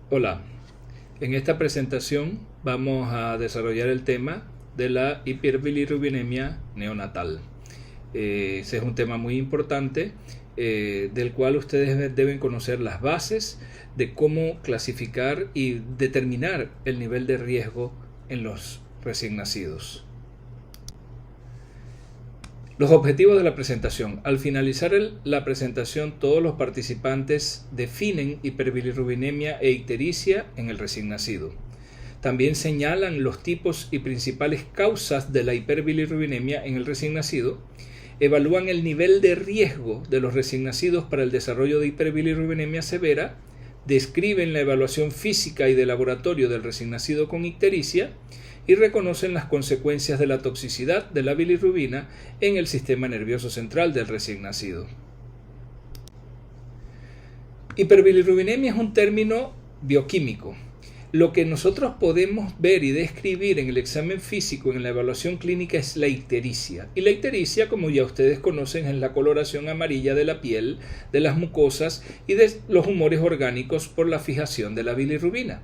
Hola, en esta presentación vamos a desarrollar el tema de la hiperbilirrubinemia neonatal. Ese es un tema muy importante del cual ustedes deben conocer las bases de cómo clasificar y determinar el nivel de riesgo en los recién nacidos. Los objetivos de la presentación. Al finalizar la presentación, todos los participantes definen hiperbilirrubinemia e ictericia en el recién nacido. También señalan los tipos y principales causas de la hiperbilirrubinemia en el recién nacido, evalúan el nivel de riesgo de los recién nacidos para el desarrollo de hiperbilirrubinemia severa, describen la evaluación física y de laboratorio del recién nacido con ictericia, y reconocen las consecuencias de la toxicidad de la bilirrubina en el sistema nervioso central del recién nacido. Hiperbilirrubinemia es un término bioquímico. Lo que nosotros podemos ver y describir en el examen físico, en la evaluación clínica, es la ictericia. Y la ictericia, como ya ustedes conocen, es la coloración amarilla de la piel, de las mucosas y de los humores orgánicos por la fijación de la bilirrubina.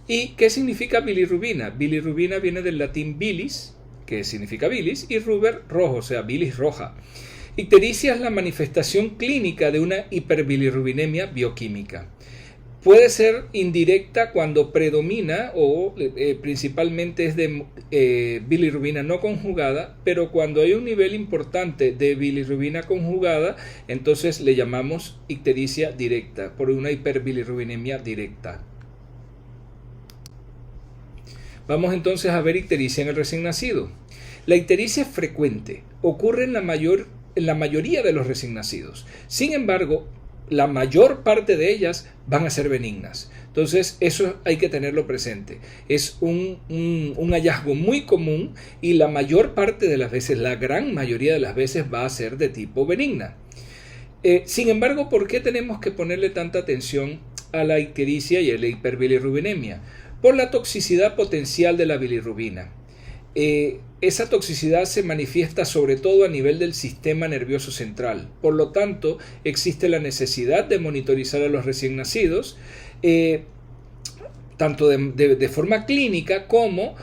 ¿Y qué significa bilirrubina? Bilirrubina viene del latín bilis, que significa bilis, y ruber, rojo, o sea, bilis roja. Ictericia es la manifestación clínica de una hiperbilirrubinemia bioquímica. Puede ser indirecta cuando predomina o principalmente es de bilirrubina no conjugada, pero cuando hay un nivel importante de bilirrubina conjugada, entonces le llamamos ictericia directa, por una hiperbilirrubinemia directa. Vamos entonces a ver ictericia en el recién nacido. La ictericia es frecuente, ocurre en la mayoría de los recién nacidos. Sin embargo, la mayor parte de ellas van a ser benignas. Entonces, eso hay que tenerlo presente. Es un hallazgo muy común y la mayor parte de las veces, la gran mayoría de las veces, va a ser de tipo benigna. Sin embargo, ¿por qué tenemos que ponerle tanta atención a la ictericia y a la hiperbilirrubinemia? Por la toxicidad potencial de la bilirrubina. Esa toxicidad se manifiesta sobre todo a nivel del sistema nervioso central. Por lo tanto, existe la necesidad de monitorizar a los recién nacidos, tanto de forma clínica como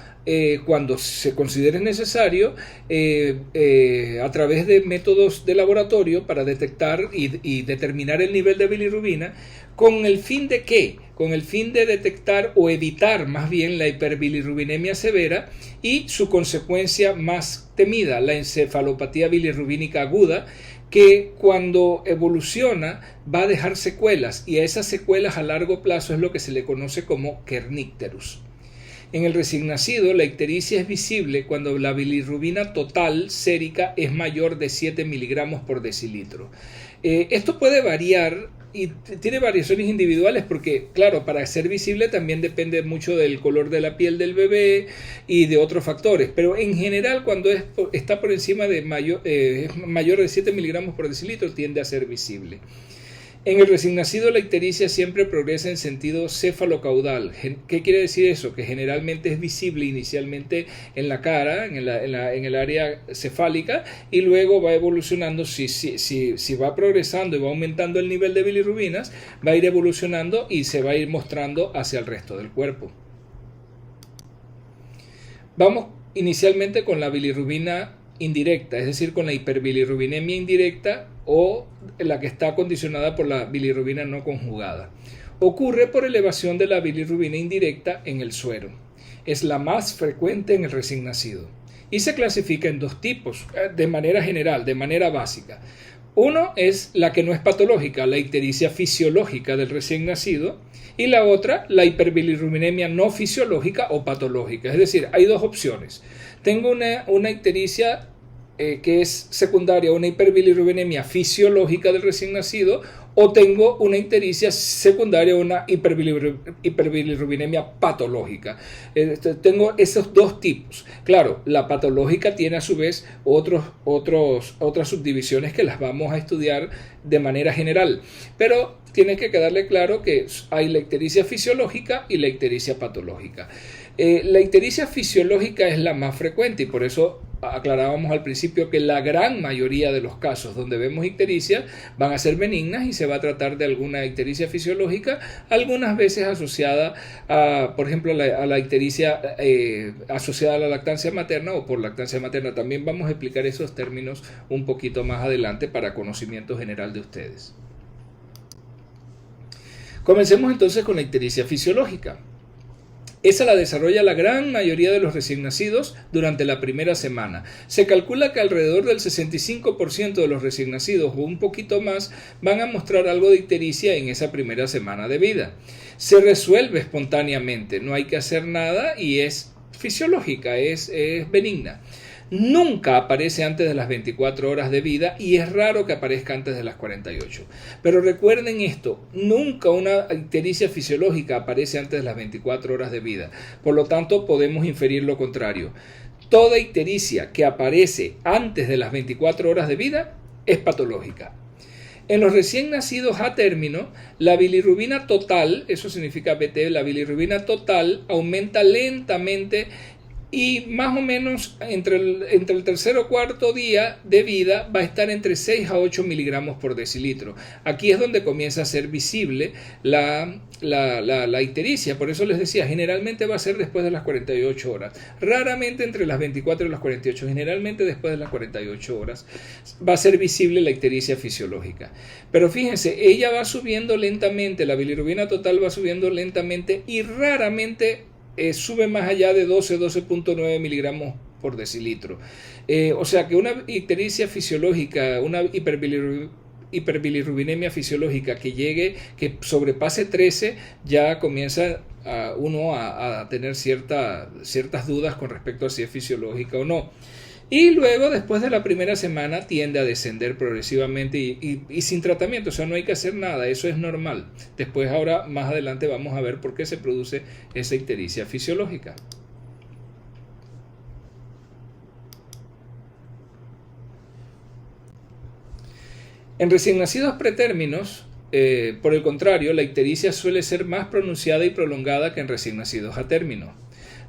cuando se considere necesario a través de métodos de laboratorio para detectar y determinar el nivel de bilirrubina. ¿Con el fin de qué? Con el fin de detectar o evitar más bien la hiperbilirrubinemia severa y su consecuencia más temida, la encefalopatía bilirrubínica aguda, que cuando evoluciona va a dejar secuelas, y a esas secuelas a largo plazo es lo que se le conoce como kernicterus. En el recién nacido, la ictericia es visible cuando la bilirrubina total sérica es mayor de 7 miligramos por decilitro. Esto puede variar y tiene variaciones individuales porque, claro, para ser visible también depende mucho del color de la piel del bebé y de otros factores, pero en general cuando está por encima de mayor de 7 miligramos por decilitro tiende a ser visible. En el recién nacido la ictericia siempre progresa en sentido cefalocaudal. ¿Qué quiere decir eso? Que generalmente es visible inicialmente en la cara, en el área cefálica, y luego va evolucionando. Si va progresando y va aumentando el nivel de bilirrubinas, va a ir evolucionando y se va a ir mostrando hacia el resto del cuerpo. Vamos inicialmente con la bilirrubina indirecta, es decir, con la hiperbilirrubinemia indirecta o la que está condicionada por la bilirrubina no conjugada. Ocurre por elevación de la bilirrubina indirecta en el suero. Es la más frecuente en el recién nacido y se clasifica en dos tipos, de manera general, de manera básica. Uno es la que no es patológica, la ictericia fisiológica del recién nacido, y la otra, la hiperbilirrubinemia no fisiológica o patológica. Es decir, hay dos opciones. Tengo una ictericia que es secundaria a una hiperbilirrubinemia fisiológica del recién nacido, o tengo una ictericia secundaria a una hiperbilirrubinemia patológica. Tengo esos dos tipos. Claro, la patológica tiene a su vez otras subdivisiones que las vamos a estudiar de manera general, pero tiene que quedarle claro que hay la ictericia fisiológica y la ictericia patológica. La ictericia fisiológica es la más frecuente y por eso aclarábamos al principio que la gran mayoría de los casos donde vemos ictericia van a ser benignas y se va a tratar de alguna ictericia fisiológica, algunas veces asociada a, por ejemplo, a la ictericia asociada a la lactancia materna o por lactancia materna. También vamos a explicar esos términos un poquito más adelante para conocimiento general de ustedes. Comencemos entonces con la ictericia fisiológica. Esa la desarrolla la gran mayoría de los recién nacidos durante la primera semana. Se calcula que alrededor del 65% de los recién nacidos o un poquito más van a mostrar algo de ictericia en esa primera semana de vida. Se resuelve espontáneamente, no hay que hacer nada y es fisiológica, es benigna. Nunca aparece antes de las 24 horas de vida y es raro que aparezca antes de las 48. Pero recuerden esto, nunca una ictericia fisiológica aparece antes de las 24 horas de vida. Por lo tanto, podemos inferir lo contrario. Toda ictericia que aparece antes de las 24 horas de vida es patológica. En los recién nacidos a término, la bilirrubina total, eso significa BT, la bilirrubina total aumenta lentamente y más o menos entre el tercer o cuarto día de vida va a estar entre 6 a 8 miligramos por decilitro. Aquí es donde comienza a ser visible la ictericia. Por eso les decía, generalmente va a ser después de las 48 horas. Raramente entre las 24 y las 48. Generalmente después de las 48 horas va a ser visible la ictericia fisiológica. Pero fíjense, ella va subiendo lentamente, la bilirrubina total va subiendo lentamente y raramente sube más allá de 12.9 miligramos por decilitro. O sea que una ictericia fisiológica, una hiperbilirrubinemia fisiológica que sobrepase 13, ya comienza uno a tener ciertas dudas con respecto a si es fisiológica o no. Y luego, después de la primera semana, tiende a descender progresivamente y sin tratamiento, o sea, no hay que hacer nada, eso es normal. Después, ahora, más adelante, vamos a ver por qué se produce esa ictericia fisiológica. En recién nacidos pretérminos, por el contrario, la ictericia suele ser más pronunciada y prolongada que en recién nacidos a término.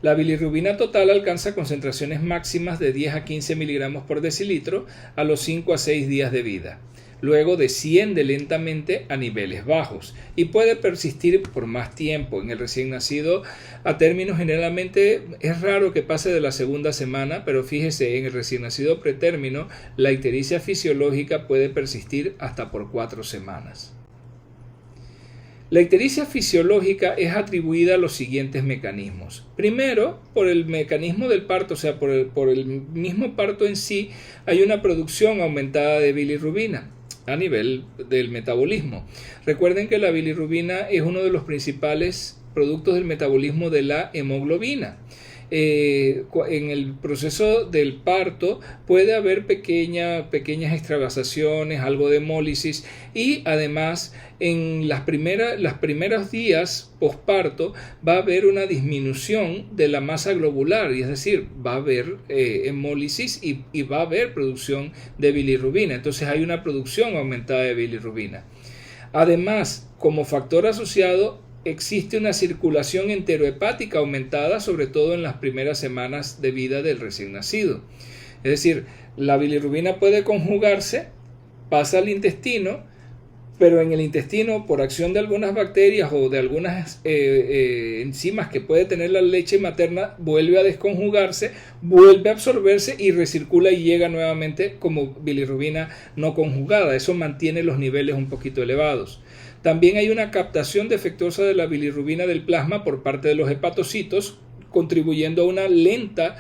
La bilirrubina total alcanza concentraciones máximas de 10 a 15 miligramos por decilitro a los 5 a 6 días de vida. Luego desciende lentamente a niveles bajos y puede persistir por más tiempo. En el recién nacido a término generalmente es raro que pase de la segunda semana, pero fíjese, en el recién nacido pretérmino la ictericia fisiológica puede persistir hasta por 4 semanas. La ictericia fisiológica es atribuida a los siguientes mecanismos. Primero, por el mecanismo del parto, o sea, por el mismo parto en sí, hay una producción aumentada de bilirrubina a nivel del metabolismo. Recuerden que la bilirrubina es uno de los principales productos del metabolismo de la hemoglobina. En el proceso del parto puede haber pequeñas extravasaciones, algo de hemólisis y además en los primeros días posparto va a haber una disminución de la masa globular, y es decir, va a haber hemólisis y va a haber producción de bilirrubina. Entonces hay una producción aumentada de bilirrubina. Además, como factor asociado, existe una circulación enterohepática aumentada, sobre todo en las primeras semanas de vida del recién nacido. Es decir, la bilirrubina puede conjugarse, pasa al intestino, pero en el intestino, por acción de algunas bacterias o de algunas enzimas que puede tener la leche materna, vuelve a desconjugarse, vuelve a absorberse y recircula y llega nuevamente como bilirrubina no conjugada. Eso mantiene los niveles un poquito elevados. También hay una captación defectuosa de la bilirrubina del plasma por parte de los hepatocitos, contribuyendo a una lenta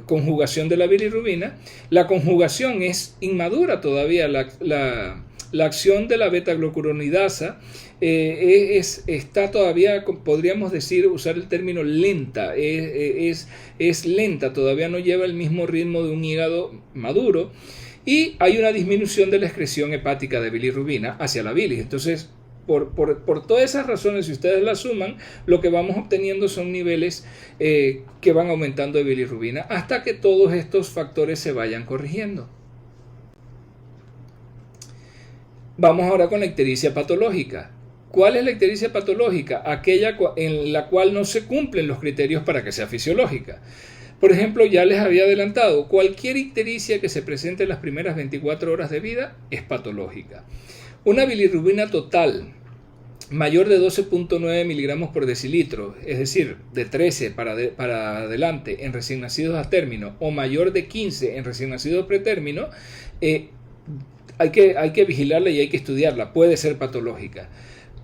conjugación de la bilirrubina. La conjugación es inmadura todavía. La acción de la beta-glucuronidasa está todavía, podríamos decir, usar el término lenta. Es lenta, todavía no lleva el mismo ritmo de un hígado maduro. Y hay una disminución de la excreción hepática de bilirrubina hacia la bilis. Entonces, por todas esas razones, si ustedes las suman, lo que vamos obteniendo son niveles que van aumentando de bilirrubina hasta que todos estos factores se vayan corrigiendo. Vamos ahora con la ictericia patológica. ¿Cuál es la ictericia patológica? Aquella en la cual no se cumplen los criterios para que sea fisiológica. Por ejemplo, ya les había adelantado, cualquier ictericia que se presente en las primeras 24 horas de vida es patológica. Una bilirrubina total mayor de 12.9 miligramos por decilitro, es decir, de 13 para adelante en recién nacidos a término, o mayor de 15 en recién nacidos pretérmino, hay que vigilarla y hay que estudiarla, puede ser patológica.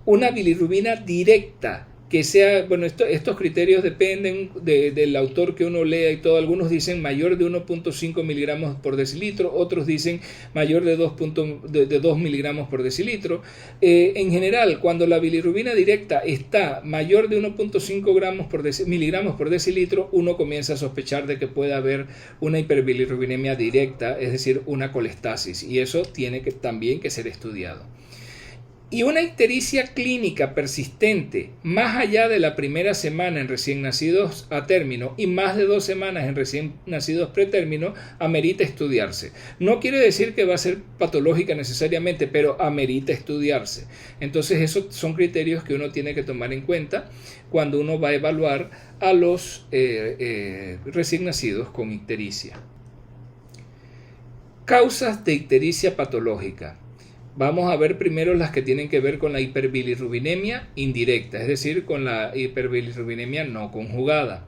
Una bilirrubina directa, que sea, bueno, estos criterios dependen del autor que uno lea y todo. Algunos dicen mayor de 1.5 miligramos por decilitro, otros dicen mayor de 2 miligramos por decilitro. En general, cuando la bilirrubina directa está mayor de 1.5 miligramos por decilitro, uno comienza a sospechar de que puede haber una hiperbilirrubinemia directa, es decir, una colestasis, y eso tiene también que ser estudiado. Y una ictericia clínica persistente más allá de la primera semana en recién nacidos a término y más de 2 semanas en recién nacidos pretérmino amerita estudiarse. No quiere decir que va a ser patológica necesariamente, pero amerita estudiarse. Entonces esos son criterios que uno tiene que tomar en cuenta cuando uno va a evaluar a los recién nacidos con ictericia. Causas de ictericia patológica. Vamos a ver primero las que tienen que ver con la hiperbilirrubinemia indirecta, es decir, con la hiperbilirrubinemia no conjugada.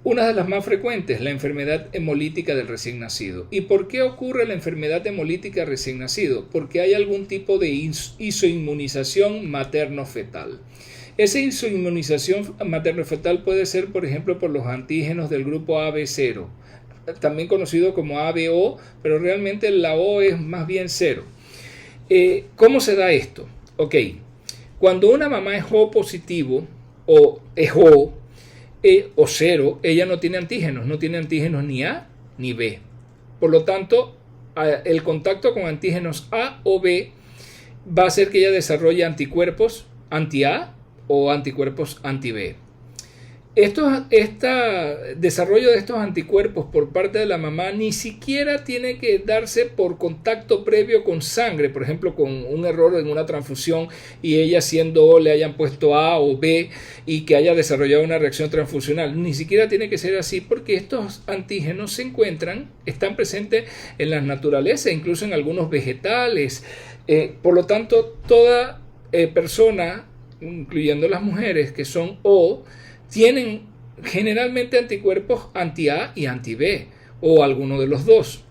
Una de las más frecuentes, la enfermedad hemolítica del recién nacido. ¿Y por qué ocurre la enfermedad hemolítica del recién nacido? Porque hay algún tipo de isoinmunización materno-fetal. Esa isoinmunización materno-fetal puede ser, por ejemplo, por los antígenos del grupo AB0, también conocido como ABO, pero realmente la O es más bien 0. ¿Cómo se da esto? Ok, cuando una mamá es O positivo o es O 0, ella no tiene antígenos ni A ni B. Por lo tanto, el contacto con antígenos A o B va a hacer que ella desarrolle anticuerpos anti-A o anticuerpos anti-B. Desarrollo de estos anticuerpos por parte de la mamá ni siquiera tiene que darse por contacto previo con sangre, por ejemplo con un error en una transfusión y ella siendo O le hayan puesto A o B y que haya desarrollado una reacción transfusional. Ni siquiera tiene que ser así porque estos antígenos están presentes en la naturaleza, incluso en algunos vegetales. Por lo tanto, toda persona, incluyendo las mujeres que son O, tienen generalmente anticuerpos anti-A y anti-B, o alguno de los dos.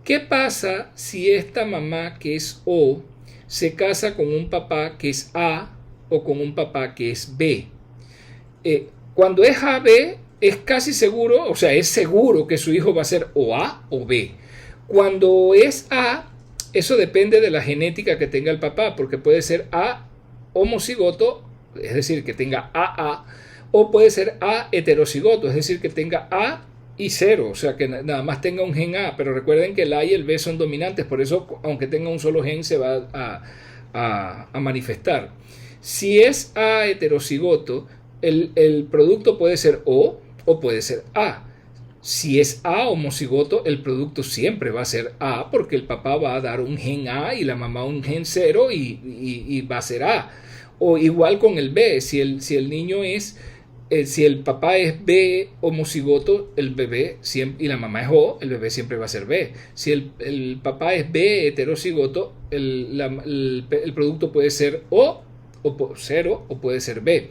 ¿Qué pasa si esta mamá que es O se casa con un papá que es A o con un papá que es B? Cuando es AB, es casi seguro, o sea, es seguro que su hijo va a ser o A o B. Cuando es A, eso depende de la genética que tenga el papá, porque puede ser A homocigoto, es decir, que tenga AA, o puede ser A heterocigoto, es decir, que tenga A y 0, o sea, que nada más tenga un gen A, pero recuerden que el A y el B son dominantes, por eso, aunque tenga un solo gen, se va a manifestar. Si es A heterocigoto, el producto puede ser O puede ser A. Si es A homocigoto, el producto siempre va a ser A, porque el papá va a dar un gen A y la mamá un gen 0 y va a ser A. O igual con el B, si el niño es... si el papá es B homocigoto, el bebé siempre, y la mamá es O, el bebé siempre va a ser B. Si el papá es B heterocigoto, el producto puede ser O 0 o puede ser B.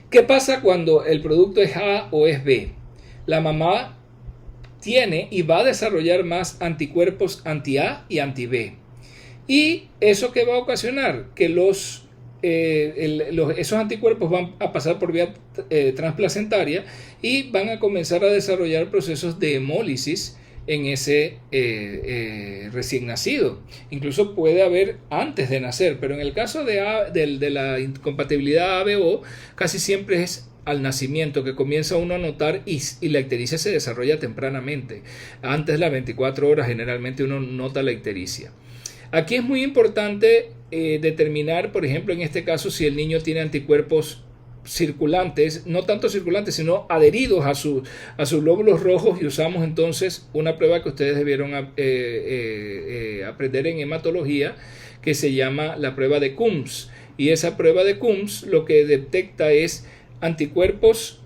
¿Qué pasa cuando el producto es A o es B? La mamá tiene y va a desarrollar más anticuerpos anti-A y anti-B. ¿Y eso qué va a ocasionar? Que esos anticuerpos van a pasar por vía transplacentaria y van a comenzar a desarrollar procesos de hemólisis en ese recién nacido. Incluso puede haber antes de nacer, pero en el caso de la incompatibilidad ABO, casi siempre es al nacimiento que comienza uno a notar y la ictericia se desarrolla tempranamente. Antes de las 24 horas generalmente uno nota la ictericia. Aquí es muy importante determinar, por ejemplo, en este caso, si el niño tiene anticuerpos circulantes, no tanto circulantes, sino adheridos a sus glóbulos rojos, y usamos entonces una prueba que ustedes debieron aprender en hematología, que se llama la prueba de Coombs. Y esa prueba de Coombs lo que detecta es anticuerpos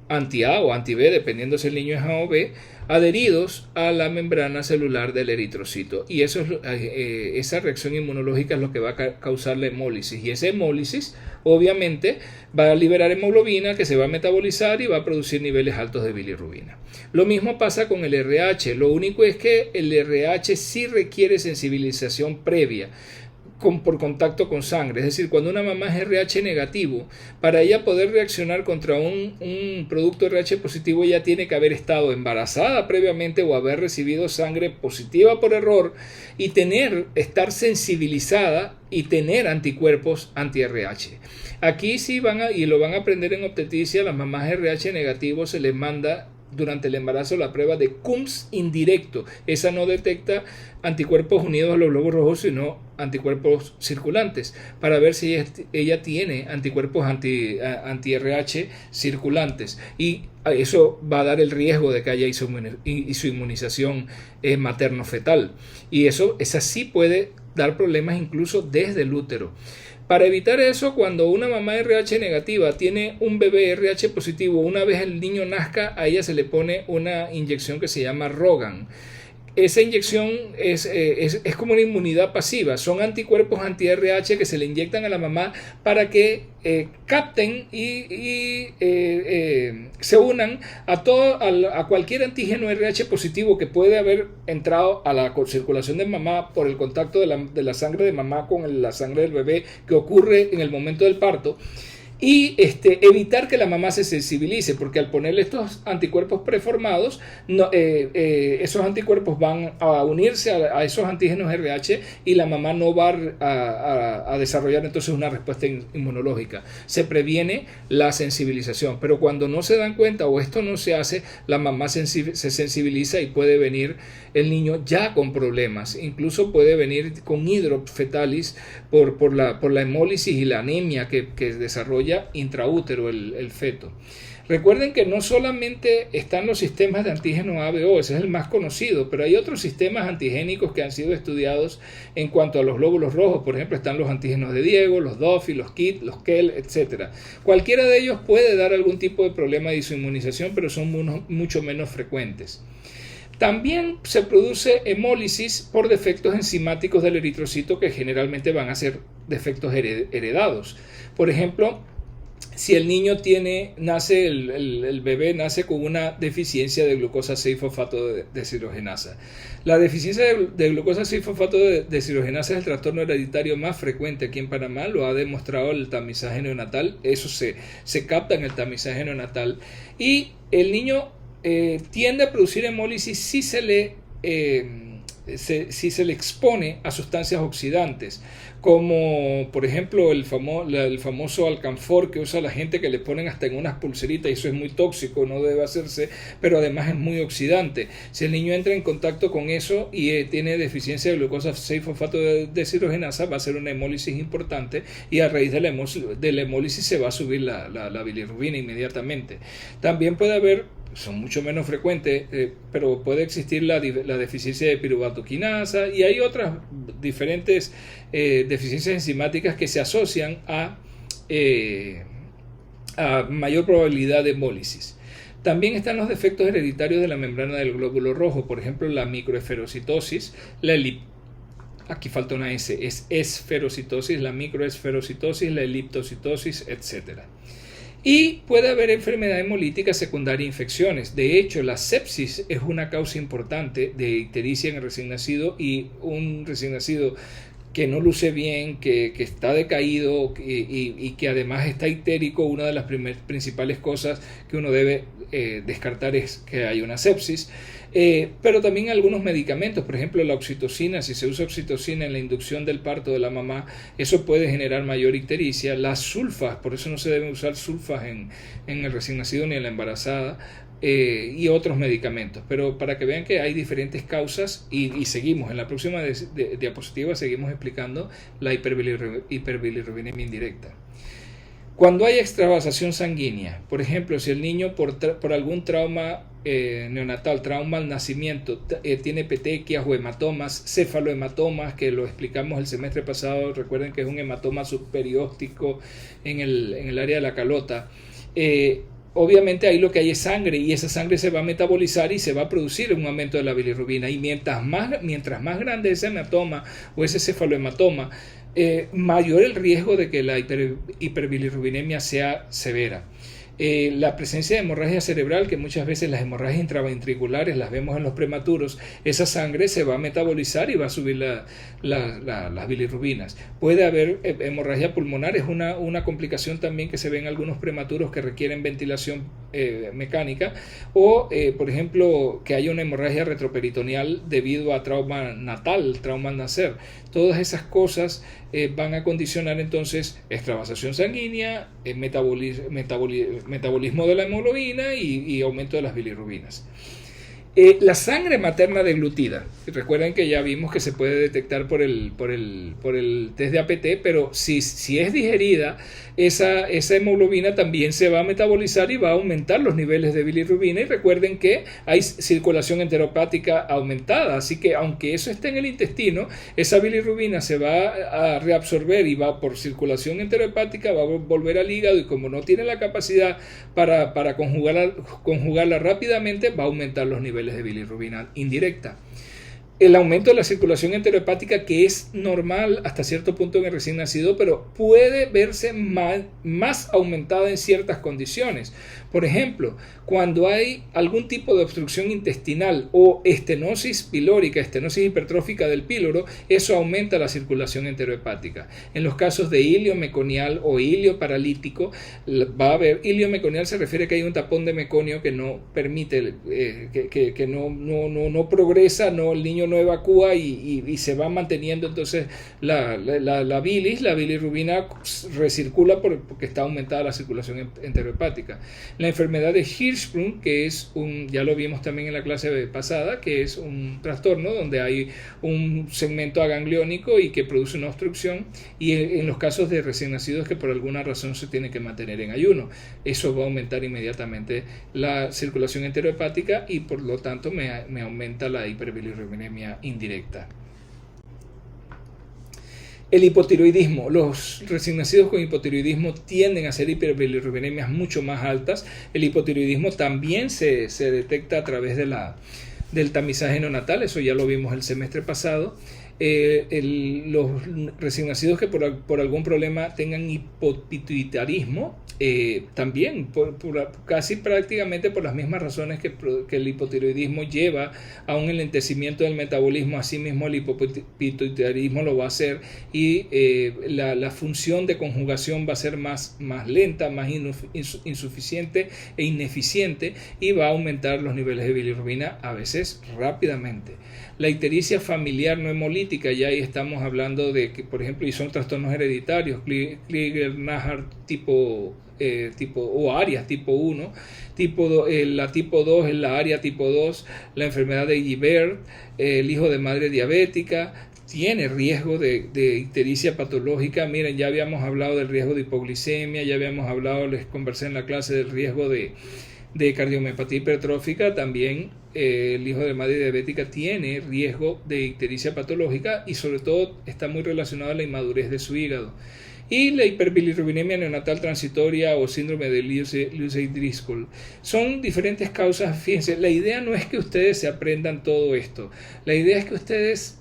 anti-A o anti-B, dependiendo si el niño es A o B, adheridos a la membrana celular del eritrocito. Y eso esa reacción inmunológica es lo que va a causar la hemólisis. Y esa hemólisis, obviamente, va a liberar hemoglobina que se va a metabolizar y va a producir niveles altos de bilirrubina. Lo mismo pasa con el RH. Lo único es que el RH sí requiere sensibilización previa por contacto con sangre. Es decir, cuando una mamá es RH negativo, para ella poder reaccionar contra un producto RH positivo, ella tiene que haber estado embarazada previamente o haber recibido sangre positiva por error y estar sensibilizada y tener anticuerpos anti-RH. Aquí sí y lo van a aprender en obstetricia, las mamás RH negativos se les manda durante el embarazo la prueba de Coombs indirecto. Esa no detecta anticuerpos unidos a los glóbulos rojos, sino anticuerpos circulantes, para ver si ella tiene anticuerpos anti-RH circulantes, y eso va a dar el riesgo de que haya isoinmunización materno-fetal, y esa sí puede dar problemas incluso desde el útero. Para evitar eso, cuando una mamá RH negativa tiene un bebé RH positivo, una vez el niño nazca, a ella se le pone una inyección que se llama Rogan. Esa inyección es como una inmunidad pasiva. Son anticuerpos anti-RH que se le inyectan a la mamá para que capten y se unan a cualquier antígeno RH positivo que puede haber entrado a la circulación de mamá por el contacto de la sangre de mamá con la sangre del bebé que ocurre en el momento del parto. Y evitar que la mamá se sensibilice, porque al ponerle estos anticuerpos preformados, esos anticuerpos van a unirse a esos antígenos RH y la mamá no va a desarrollar entonces una respuesta inmunológica. Se previene la sensibilización, pero cuando no se dan cuenta o esto no se hace, la mamá se sensibiliza y puede venir el niño ya con problemas. Incluso puede venir con hidrofetalis por la hemólisis y la anemia que desarrolla intraútero el feto. Recuerden que no solamente están los sistemas de antígeno A, B, O, ese es el más conocido, pero hay otros sistemas antigénicos que han sido estudiados en cuanto a los glóbulos rojos. Por ejemplo, están los antígenos de Diego, los DOFI, los KIT, los KEL, etc. Cualquiera de ellos puede dar algún tipo de problema de isoinmunización, pero son mucho menos frecuentes. También se produce hemólisis por defectos enzimáticos del eritrocito que generalmente van a ser defectos heredados. Por ejemplo, si el niño el bebé nace con una deficiencia de glucosa 6-fosfato deshidrogenasa. La deficiencia de glucosa 6-fosfato deshidrogenasa es el trastorno hereditario más frecuente aquí en Panamá, lo ha demostrado el tamizaje neonatal, eso se capta en el tamizaje neonatal, y el niño tiende a producir hemólisis si se le expone a sustancias oxidantes, como por ejemplo el famoso alcanfor que usa la gente, que le ponen hasta en unas pulseritas, y eso es muy tóxico, no debe hacerse, pero además es muy oxidante. Si el niño entra en contacto con eso y tiene deficiencia de glucosa 6-fosfato deshidrogenasa, va a ser una hemólisis importante, y a raíz de la hemólisis se va a subir la bilirrubina inmediatamente. También puede haber, son mucho menos frecuentes, pero puede existir la deficiencia de piruvatoquinasa, y hay otras diferentes deficiencias enzimáticas que se asocian a mayor probabilidad de hemólisis. También están los defectos hereditarios de la membrana del glóbulo rojo, por ejemplo la microesferocitosis, aquí falta una S, es esferocitosis, la microesferocitosis, la eliptocitosis, etc. Y puede haber enfermedad hemolítica secundaria e infecciones. De hecho, la sepsis es una causa importante de ictericia en el recién nacido, y un recién nacido que no luce bien, que está decaído y que además está ictérico, una de las principales cosas que uno debe descartar es que hay una sepsis. Pero también algunos medicamentos, por ejemplo la oxitocina, si se usa oxitocina en la inducción del parto de la mamá, eso puede generar mayor ictericia. Las sulfas, por eso no se deben usar sulfas en el recién nacido ni en la embarazada, y otros medicamentos, pero para que vean que hay diferentes causas, y seguimos, en la próxima diapositiva seguimos explicando la hiperbilirrubinemia indirecta. Cuando hay extravasación sanguínea, por ejemplo, si el niño por algún trauma neonatal, trauma al nacimiento, tiene petequias o hematomas, cefalohematomas, que lo explicamos el semestre pasado, recuerden que es un hematoma subperióstico en el área de la calota, obviamente ahí lo que hay es sangre, y esa sangre se va a metabolizar y se va a producir un aumento de la bilirrubina, y mientras más grande ese hematoma o ese cefalohematoma, mayor el riesgo de que la hiperbilirrubinemia sea severa. La presencia de hemorragia cerebral, que muchas veces las hemorragias intraventriculares las vemos en los prematuros, esa sangre se va a metabolizar y va a subir las bilirrubinas. Puede haber hemorragia pulmonar, es una complicación también que se ve en algunos prematuros que requieren ventilación mecánica, o por ejemplo que haya una hemorragia retroperitoneal debido a trauma natal, trauma al nacer. Todas esas cosas van a condicionar entonces extravasación sanguínea, metabolismo de la hemoglobina y aumento de las bilirrubinas. La sangre materna deglutida, recuerden que ya vimos que se puede detectar por el test de APT, pero si es digerida, esa hemoglobina también se va a metabolizar y va a aumentar los niveles de bilirrubina, y recuerden que hay circulación enterohepática aumentada, así que aunque eso esté en el intestino, esa bilirrubina se va a reabsorber y va por circulación enterohepática, va a volver al hígado, y como no tiene la capacidad para conjugarla rápidamente, va a aumentar los niveles de bilirrubina indirecta. El aumento de la circulación enterohepática, que es normal hasta cierto punto en el recién nacido, pero puede verse más aumentada en ciertas condiciones. Por ejemplo, cuando hay algún tipo de obstrucción intestinal o estenosis pilórica, estenosis hipertrófica del píloro, eso aumenta la circulación enterohepática. En los casos de ilio meconial o ilio paralítico, va a haber, ilio meconial se refiere a que hay un tapón de meconio que no permite, que no progresa, el niño no evacúa y se va manteniendo entonces la bilirrubina recircula porque está aumentada la circulación enterohepática. La enfermedad de Hirschsprung, que es ya lo vimos también en la clase pasada, que es un trastorno donde hay un segmento agangliónico y que produce una obstrucción, y en los casos de recién nacidos que por alguna razón se tiene que mantener en ayuno, eso va a aumentar inmediatamente la circulación enterohepática y por lo tanto me aumenta la hiperbilirrubinemia indirecta. El hipotiroidismo. Los recién nacidos con hipotiroidismo tienden a ser hiperbilirrubinemias mucho más altas. El hipotiroidismo también se detecta a través del tamizaje neonatal, eso ya lo vimos el semestre pasado. Los recién nacidos que por algún problema tengan hipopituitarismo, también casi prácticamente por las mismas razones que el hipotiroidismo lleva a un enlentecimiento del metabolismo, asimismo el hipopituitarismo lo va a hacer, y la función de conjugación va a ser más lenta, más insuficiente e ineficiente, y va a aumentar los niveles de bilirrubina a veces rápidamente. La ictericia familiar no hemolítica, ya ahí estamos hablando de que, por ejemplo, y son trastornos hereditarios, Crigler-Najjar tipo o ARIA tipo 1, la tipo 2 es la ARIA tipo 2, la enfermedad de Guibert, el hijo de madre diabética, tiene riesgo de ictericia patológica. Miren, ya habíamos hablado del riesgo de hipoglicemia, ya habíamos hablado, les conversé en la clase del riesgo de cardiomiopatía hipertrófica. También el hijo de madre diabética tiene riesgo de ictericia patológica, y sobre todo está muy relacionado a la inmadurez de su hígado. Y la hiperbilirrubinemia neonatal transitoria o síndrome de Lucey-Driscoll son diferentes causas. Fíjense, la idea no es que ustedes se aprendan todo esto, la idea es que ustedes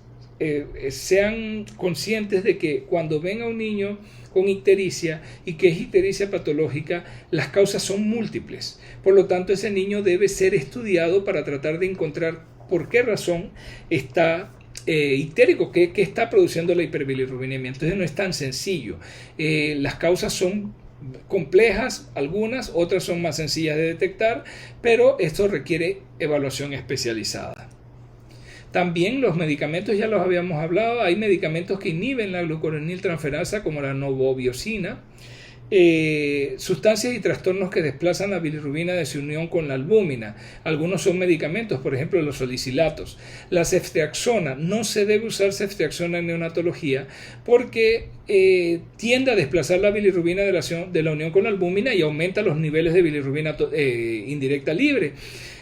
sean conscientes de que cuando ven a un niño con ictericia y que es ictericia patológica, las causas son múltiples. Por lo tanto, ese niño debe ser estudiado para tratar de encontrar por qué razón está ictérico, qué está produciendo la hiperbilirrubinemia. Entonces no es tan sencillo. Las causas son complejas, algunas, otras son más sencillas de detectar, pero esto requiere evaluación especializada. También los medicamentos, ya los habíamos hablado, hay medicamentos que inhiben la glucuroniltransferasa como la novobiosina, sustancias y trastornos que desplazan la bilirrubina de su unión con la albúmina. Algunos son medicamentos, por ejemplo los salicilatos. La ceftriaxona, no se debe usar ceftriaxona en neonatología porque tiende a desplazar la bilirrubina de la unión con la albúmina y aumenta los niveles de bilirrubina indirecta libre.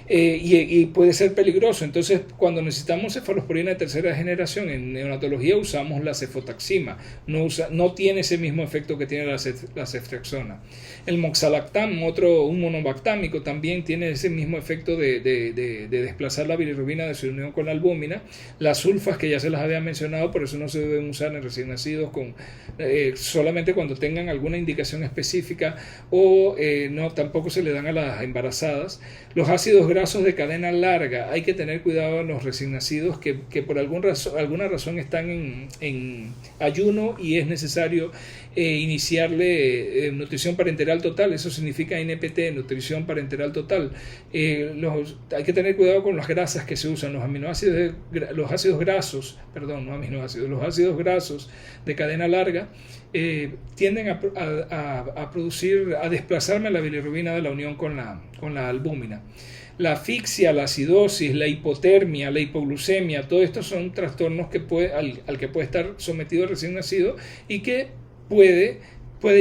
y puede ser peligroso. Entonces, cuando necesitamos cefalosporina de tercera generación en neonatología usamos la cefotaxima, no tiene ese mismo efecto que tiene la ceftriaxona. El moxalactam, un monobactámico, también tiene ese mismo efecto de desplazar la bilirrubina de su unión con la albúmina. Las sulfas, que ya se las había mencionado, por eso no se deben usar en recién nacidos solamente cuando tengan alguna indicación específica, o tampoco se le dan a las embarazadas. Los ácidos grasos de cadena larga, hay que tener cuidado en los recién nacidos que por alguna razón están en ayuno y es necesario iniciarle nutrición parenteral total. Eso significa NPT, nutrición parenteral total. Hay que tener cuidado con las grasas que se usan. Los ácidos grasos de cadena larga tienden a desplazarme la bilirrubina de la unión con la albúmina. La asfixia, la acidosis, la hipotermia, la hipoglucemia, todo esto son trastornos al que puede estar sometido el recién nacido y que puede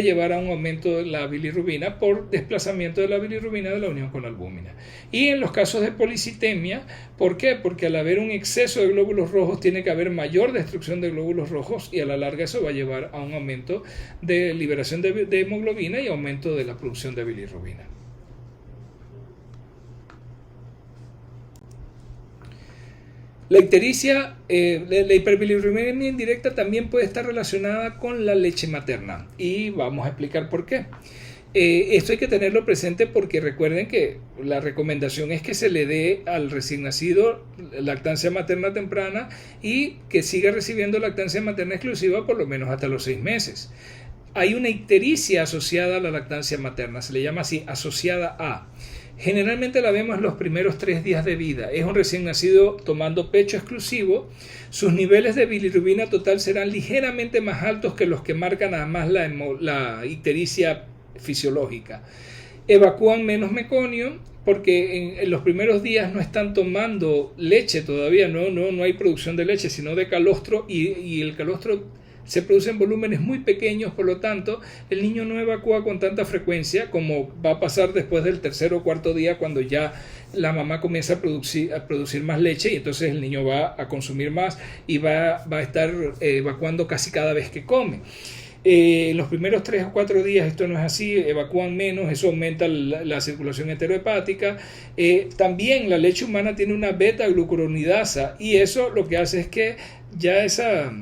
llevar a un aumento de la bilirrubina por desplazamiento de la bilirrubina de la unión con la albúmina. Y en los casos de policitemia, ¿por qué? Porque al haber un exceso de glóbulos rojos tiene que haber mayor destrucción de glóbulos rojos y a la larga eso va a llevar a un aumento de liberación de hemoglobina y aumento de la producción de bilirrubina. La ictericia, la hiperbilirrubinemia indirecta también puede estar relacionada con la leche materna y vamos a explicar por qué. Esto hay que tenerlo presente porque recuerden que la recomendación es que se le dé al recién nacido lactancia materna temprana y que siga recibiendo lactancia materna exclusiva por lo menos hasta los 6 meses. Hay una ictericia asociada a la lactancia materna, se le llama así, asociada a. Generalmente la vemos en los primeros 3 días de vida. Es un recién nacido tomando pecho exclusivo. Sus niveles de bilirrubina total serán ligeramente más altos que los que marcan además la ictericia fisiológica. Evacúan menos meconio porque en los primeros días no están tomando leche todavía, no hay producción de leche, sino de calostro y el calostro se produce en volúmenes muy pequeños, por lo tanto el niño no evacúa con tanta frecuencia como va a pasar después del 3er o 4.er día, cuando ya la mamá comienza a producir más leche y entonces el niño va a consumir más y va a estar evacuando casi cada vez que come. Los primeros 3 o 4 días esto no es así, evacúan menos, eso aumenta la circulación enterohepática. También la leche humana tiene una beta-glucuronidasa y eso lo que hace es que ya esa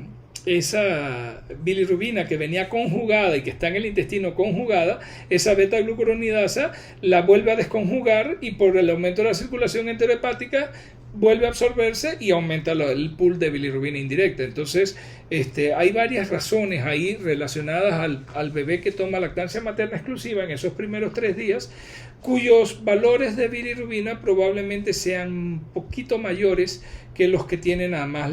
bilirrubina que venía conjugada y que está en el intestino conjugada, esa beta-glucuronidasa la vuelve a desconjugar y por el aumento de la circulación enterohepática vuelve a absorberse y aumenta el pool de bilirrubina indirecta. Entonces hay varias razones ahí relacionadas al bebé que toma lactancia materna exclusiva en esos primeros 3 días, cuyos valores de bilirrubina probablemente sean un poquito mayores que los que tienen además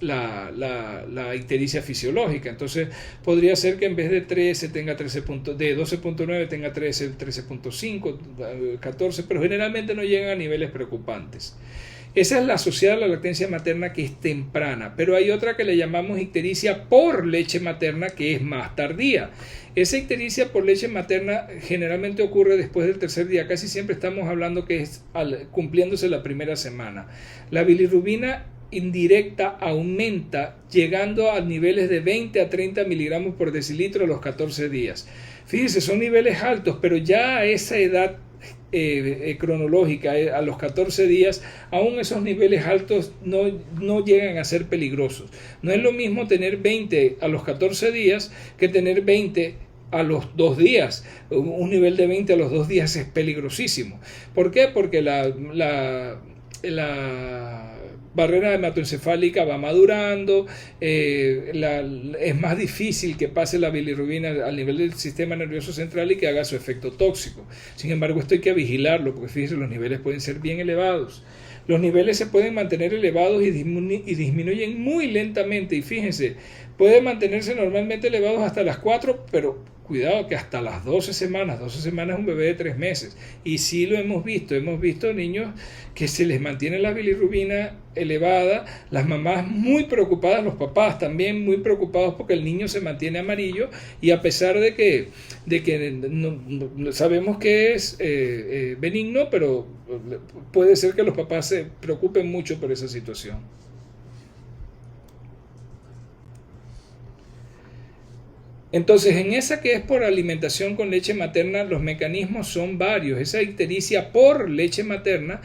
la ictericia fisiológica. Entonces podría ser que en vez de 13 tenga 13 de 12.9 tenga 13, 13.5, 14, pero generalmente no llegan a niveles preocupantes. Esa es la asociada a la lactancia materna, que es temprana, pero hay otra que le llamamos ictericia por leche materna, que es más tardía. Esa ictericia por leche materna generalmente ocurre después del 3er día, casi siempre estamos hablando que es cumpliéndose la primera semana. La bilirrubina indirecta aumenta llegando a niveles de 20 a 30 miligramos por decilitro a los 14 días. Fíjense, son niveles altos, pero ya a esa edad cronológica, a los 14 días, aún esos niveles altos no llegan a ser peligrosos. No es lo mismo tener 20 a los 14 días que tener 20 a los 2 días. Un nivel de 20 a los 2 días es peligrosísimo. ¿Por qué? Porque la barrera hematoencefálica va madurando, es más difícil que pase la bilirrubina al nivel del sistema nervioso central y que haga su efecto tóxico. Sin embargo, esto hay que vigilarlo, porque fíjense, los niveles pueden ser bien elevados. Los niveles se pueden mantener elevados y disminuyen muy lentamente, y fíjense, puede mantenerse normalmente elevados hasta las 4, pero cuidado que hasta las 12 semanas es un bebé de 3 meses. Y sí lo hemos visto niños que se les mantiene la bilirrubina elevada, las mamás muy preocupadas, los papás también muy preocupados porque el niño se mantiene amarillo, y a pesar de que no sabemos que es benigno, pero puede ser que los papás se preocupen mucho por esa situación. Entonces, en esa que es por alimentación con leche materna, los mecanismos son varios. Esa ictericia por leche materna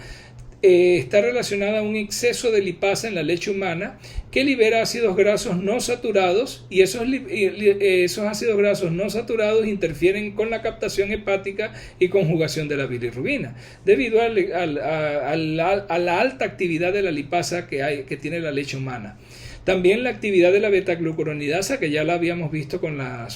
está relacionada a un exceso de lipasa en la leche humana que libera ácidos grasos no saturados, y esos ácidos grasos no saturados interfieren con la captación hepática y conjugación de la bilirrubina, debido a la alta actividad de la lipasa que tiene la leche humana. También la actividad de la beta-glucuronidasa, que ya la habíamos visto con la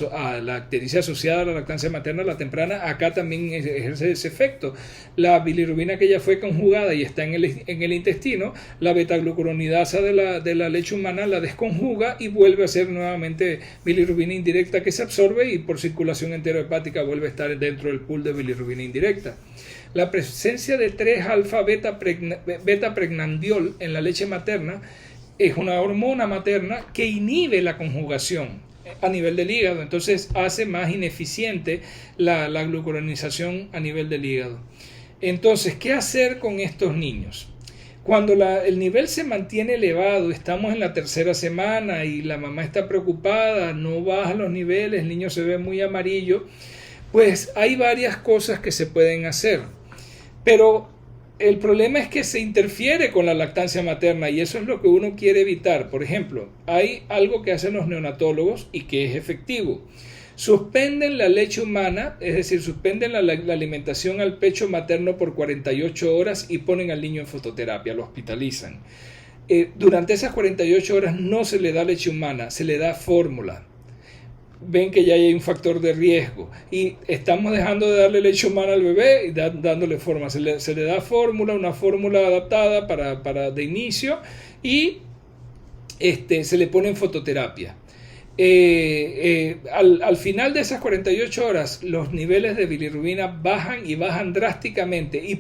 ictericia asociada a la lactancia materna, la temprana, acá también ejerce ese efecto. La bilirrubina que ya fue conjugada y está en el intestino, la beta-glucuronidasa de la leche humana la desconjuga y vuelve a ser nuevamente bilirrubina indirecta que se absorbe y por circulación enterohepática vuelve a estar dentro del pool de bilirrubina indirecta. La presencia de 3-alfa-beta-pregnandiol en la leche materna es una hormona materna que inhibe la conjugación a nivel del hígado, entonces hace más ineficiente la glucuronización a nivel del hígado. Entonces, ¿qué hacer con estos niños? Cuando el nivel se mantiene elevado, estamos en la 3ª semana y la mamá está preocupada, no baja los niveles, el niño se ve muy amarillo, pues hay varias cosas que se pueden hacer, pero el problema es que se interfiere con la lactancia materna y eso es lo que uno quiere evitar. Por ejemplo, hay algo que hacen los neonatólogos y que es efectivo. Suspenden la leche humana, es decir, suspenden la alimentación al pecho materno por 48 horas y ponen al niño en fototerapia, lo hospitalizan. Durante esas 48 horas no se le da leche humana, se le da fórmula. Ven que ya hay un factor de riesgo y estamos dejando de darle leche humana al bebé y dándole forma. Se le da fórmula, una fórmula adaptada de inicio, y se le pone en fototerapia. Al final de esas 48 horas los niveles de bilirrubina bajan y bajan drásticamente, y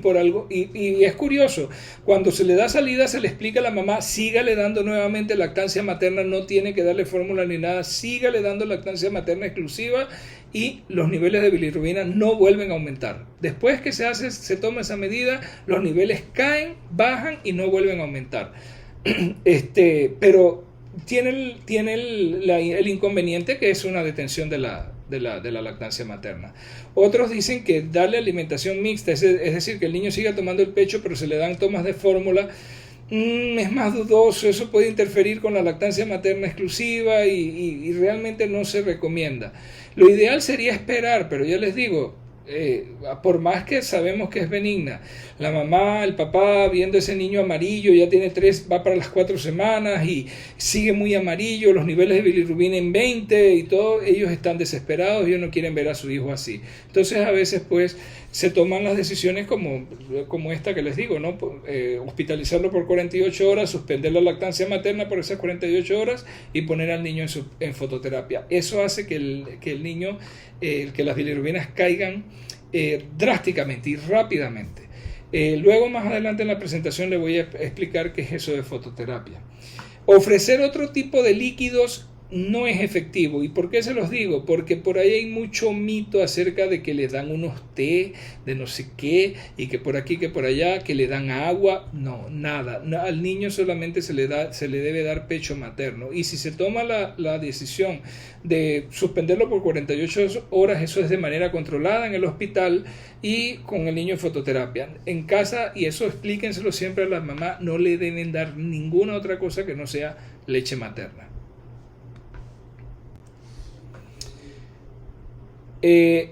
es curioso, cuando se le da salida se le explica a la mamá: sígale dando nuevamente lactancia materna, no tiene que darle fórmula ni nada, sígale dando lactancia materna exclusiva, y los niveles de bilirrubina no vuelven a aumentar. Después que se toma esa medida, los niveles caen, bajan y no vuelven a aumentar. Pero tiene el inconveniente que es una detención de la lactancia materna. Otros dicen que darle alimentación mixta, es decir, que el niño siga tomando el pecho pero se le dan tomas de fórmula, es más dudoso, eso puede interferir con la lactancia materna exclusiva y realmente no se recomienda. Lo ideal sería esperar, pero ya les digo, por más que sabemos que es benigna, la mamá, el papá viendo ese niño amarillo, ya tiene 3, va para las 4 semanas y sigue muy amarillo, los niveles de bilirrubina en 20 y todo, ellos están desesperados, ellos no quieren ver a su hijo así. Entonces a veces pues se toman las decisiones como esta que les digo, ¿no? Hospitalizarlo por 48 horas, suspender la lactancia materna por esas 48 horas y poner al niño en fototerapia. Eso hace que el niño, que las bilirrubinas caigan drásticamente y rápidamente. Luego más adelante en la presentación le voy a explicar qué es eso de fototerapia. Ofrecer otro tipo de líquidos no es efectivo. ¿Y por qué se los digo? Porque por ahí hay mucho mito acerca de que le dan unos té de no sé qué y que por aquí, que por allá, que le dan agua. No, nada. Al niño solamente se le debe dar pecho materno. Y si se toma la decisión de suspenderlo por 48 horas, eso es de manera controlada en el hospital y con el niño en fototerapia. En casa, y eso explíquenselo siempre a la mamá, no le deben dar ninguna otra cosa que no sea leche materna.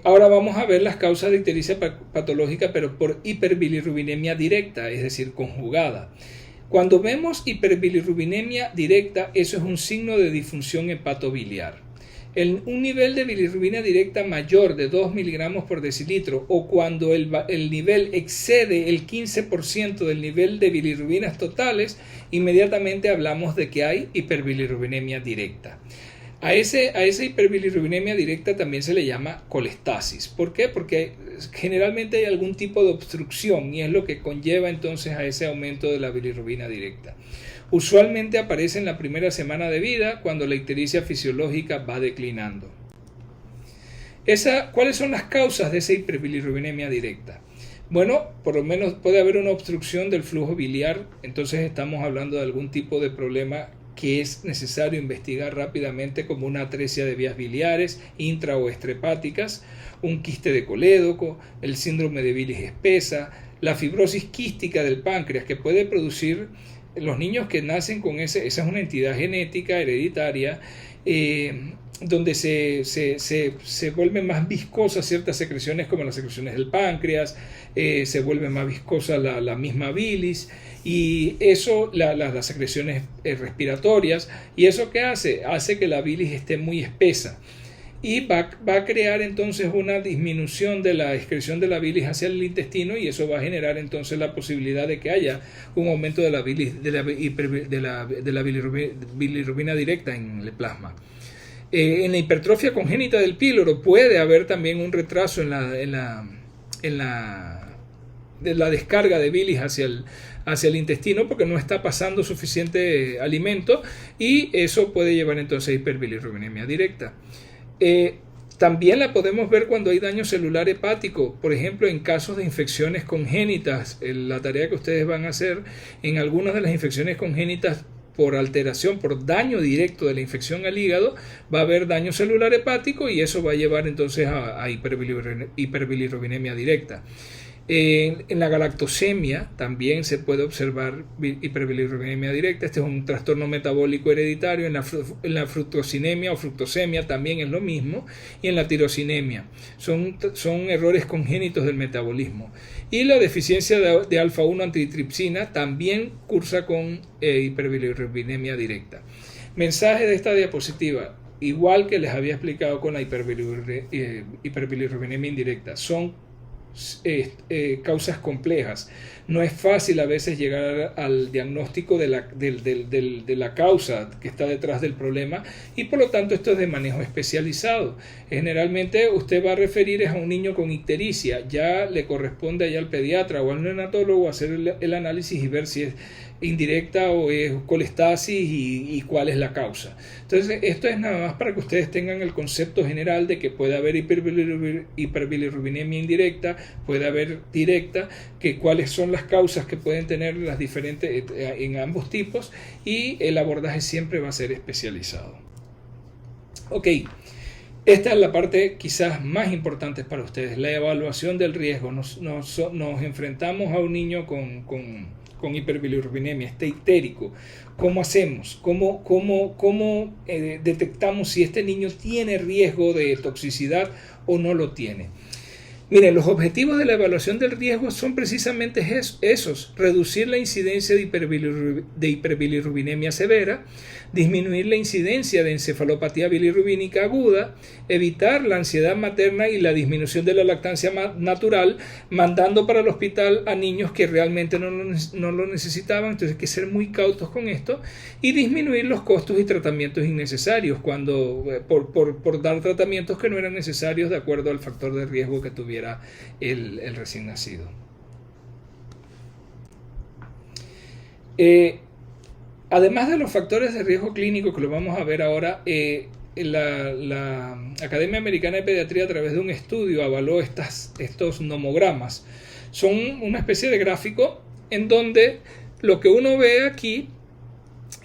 Ahora vamos a ver las causas de ictericia patológica, pero por hiperbilirrubinemia directa, es decir, conjugada. Cuando vemos hiperbilirrubinemia directa, eso es un signo de disfunción hepatobiliar. Un nivel de bilirrubina directa mayor de 2 miligramos por decilitro o cuando el nivel excede el 15% del nivel de bilirrubinas totales, inmediatamente hablamos de que hay hiperbilirrubinemia directa. A esa hiperbilirrubinemia directa también se le llama colestasis. ¿Por qué? Porque generalmente hay algún tipo de obstrucción y es lo que conlleva entonces a ese aumento de la bilirrubina directa. Usualmente aparece en la primera semana de vida cuando la ictericia fisiológica va declinando. ¿Cuáles son las causas de esa hiperbilirrubinemia directa? Bueno, por lo menos puede haber una obstrucción del flujo biliar, entonces estamos hablando de algún tipo de problema que es necesario investigar rápidamente, como una atresia de vías biliares intra o extrahepáticas, un quiste de colédoco, el síndrome de bilis espesa, la fibrosis quística del páncreas que puede producir los niños que nacen con esa es una entidad genética hereditaria, donde se vuelven más viscosas ciertas secreciones como las secreciones del páncreas, se vuelve más viscosa la misma bilis y eso, las secreciones respiratorias, y eso ¿qué hace? Hace que la bilis esté muy espesa y va a crear entonces una disminución de la excreción de la bilis hacia el intestino y eso va a generar entonces la posibilidad de que haya un aumento de la bilis, de la bilirrubina directa en el plasma. En la hipertrofia congénita del píloro puede haber también un retraso en la descarga de bilis hacia el intestino porque no está pasando suficiente alimento y eso puede llevar entonces a hiperbilirrubinemia directa. También la podemos ver cuando hay daño celular hepático, por ejemplo en casos de infecciones congénitas. La tarea que ustedes van a hacer en algunas de las infecciones congénitas por alteración, por daño directo de la infección al hígado, va a haber daño celular hepático y eso va a llevar entonces a hiperbilirrubinemia directa. En la galactosemia también se puede observar hiperbilirrubinemia directa. Este es un trastorno metabólico hereditario. En la fructosinemia o fructosemia también es lo mismo. Y en la tirosinemia son errores congénitos del metabolismo. Y la deficiencia de alfa-1 antitripsina también cursa con hiperbilirrubinemia directa. Mensaje de esta diapositiva: igual que les había explicado con la hiperbilirrubinemia indirecta, son causas complejas. No es fácil a veces llegar al diagnóstico de la causa que está detrás del problema y por lo tanto esto es de manejo especializado. Generalmente usted va a referir a un niño con ictericia, ya le corresponde allá al pediatra o al neonatólogo hacer el análisis y ver si es indirecta o es colestasis y cuál es la causa. Entonces esto es nada más para que ustedes tengan el concepto general de que puede haber hiperbilirrubinemia indirecta, puede haber directa, que cuáles son las causas que pueden tener las diferentes en ambos tipos y el abordaje siempre va a ser especializado. Ok, esta es la parte quizás más importante para ustedes, la evaluación del riesgo. Nos enfrentamos a un niño con hiperbilirrubinemia, está ictérico. ¿Cómo hacemos? ¿Cómo detectamos si este niño tiene riesgo de toxicidad o no lo tiene? Miren, los objetivos de la evaluación del riesgo son precisamente esos: reducir la incidencia de hiperbilirrubinemia severa, disminuir la incidencia de encefalopatía bilirrubínica aguda, evitar la ansiedad materna y la disminución de la lactancia natural, mandando para el hospital a niños que realmente no lo necesitaban. Entonces hay que ser muy cautos con esto y disminuir los costos y tratamientos innecesarios por dar tratamientos que no eran necesarios de acuerdo al factor de riesgo que tuviera el recién nacido. Además de los factores de riesgo clínico que lo vamos a ver ahora, la Academia Americana de Pediatría, a través de un estudio, avaló estos nomogramas. Son una especie de gráfico en donde lo que uno ve aquí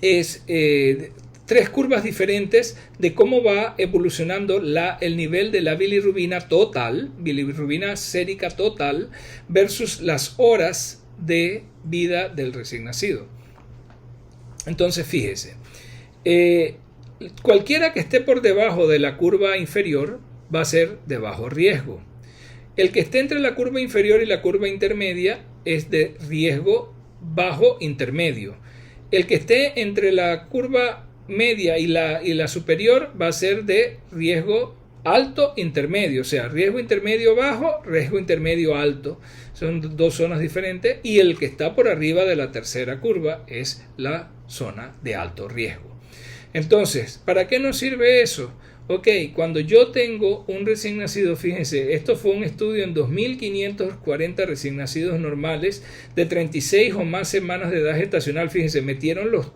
es tres curvas diferentes de cómo va evolucionando el nivel de la bilirrubina total, bilirrubina sérica total, versus las horas de vida del recién nacido. Entonces, fíjese, cualquiera que esté por debajo de la curva inferior va a ser de bajo riesgo. El que esté entre la curva inferior y la curva intermedia es de riesgo bajo intermedio. El que esté entre la curva media y la superior va a ser de riesgo alto intermedio, o sea, riesgo intermedio bajo, riesgo intermedio alto. Son dos zonas diferentes y el que está por arriba de la tercera curva es la zona de alto riesgo. Entonces, ¿para qué nos sirve eso? Ok, cuando yo tengo un recién nacido, fíjense, esto fue un estudio en 2.540 recién nacidos normales de 36 o más semanas de edad gestacional. Fíjense, metieron los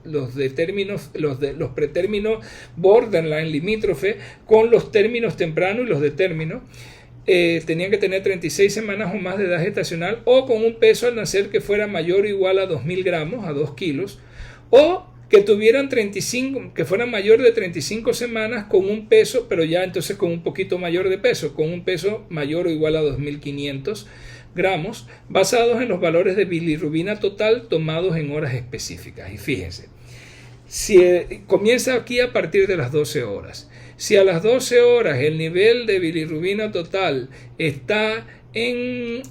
pretérminos borderline, limítrofe, con los términos tempranos y los de término. Tenían que tener 36 semanas o más de edad gestacional o con un peso al nacer que fuera mayor o igual a 2.000 gramos, a 2 kilos, o que tuvieran 35, que fueran mayor de 35 semanas con un peso, pero ya entonces con un poquito mayor de peso, con un peso mayor o igual a 2.500 gramos, basados en los valores de bilirrubina total tomados en horas específicas. Y fíjense, si comienza aquí a partir de las 12 horas. Si a las 12 horas el nivel de bilirrubina total está viéndole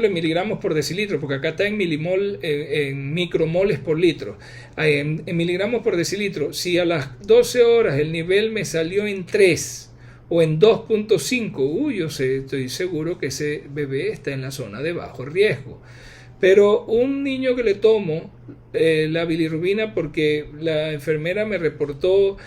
miligramos por decilitro, porque acá está en milimol, en micromoles por litro, en miligramos por decilitro, si a las 12 horas el nivel me salió en 3 o en 2.5, yo estoy seguro que ese bebé está en la zona de bajo riesgo. Pero un niño que le tomo la bilirrubina porque la enfermera me reportó,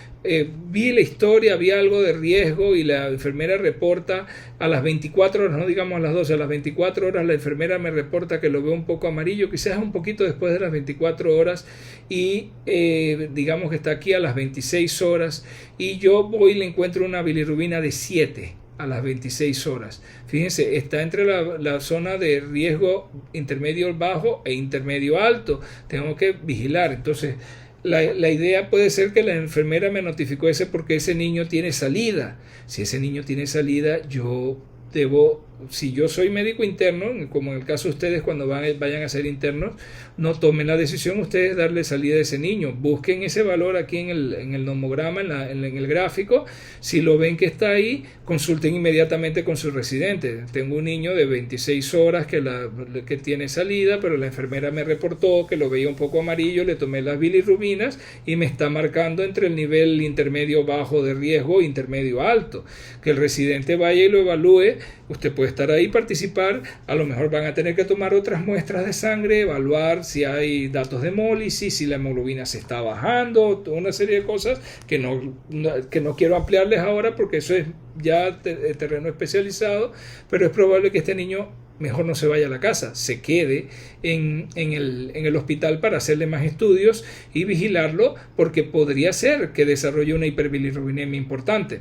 vi la historia, había algo de riesgo y la enfermera reporta a las 24 horas, no digamos a las 12, a las 24 horas la enfermera me reporta que lo veo un poco amarillo, quizás un poquito después de las 24 horas y digamos que está aquí a las 26 horas y yo voy y le encuentro una bilirrubina de 7 a las 26 horas. Fíjense, está entre la zona de riesgo intermedio bajo e intermedio alto. Tengo que vigilar. Entonces, la idea puede ser que la enfermera me notificó ese porque ese niño tiene salida. Si ese niño tiene salida, yo debo, si yo soy médico interno, como en el caso de ustedes cuando vayan a ser internos, no tomen la decisión ustedes de darle salida a ese niño. Busquen ese valor aquí en el nomograma, en el gráfico. Si lo ven que está ahí, consulten inmediatamente con su residente. Tengo un niño de 26 horas que tiene salida, pero la enfermera me reportó que lo veía un poco amarillo, le tomé las bilirrubinas y me está marcando entre el nivel intermedio bajo de riesgo e intermedio alto. Que el residente vaya y lo evalúe. Usted puede estar ahí, participar, a lo mejor van a tener que tomar otras muestras de sangre, evaluar si hay datos de hemólisis, si la hemoglobina se está bajando, toda una serie de cosas que no quiero ampliarles ahora porque eso es ya terreno especializado, pero es probable que este niño mejor no se vaya a la casa, se quede en el hospital para hacerle más estudios y vigilarlo porque podría ser que desarrolle una hiperbilirrubinemia importante.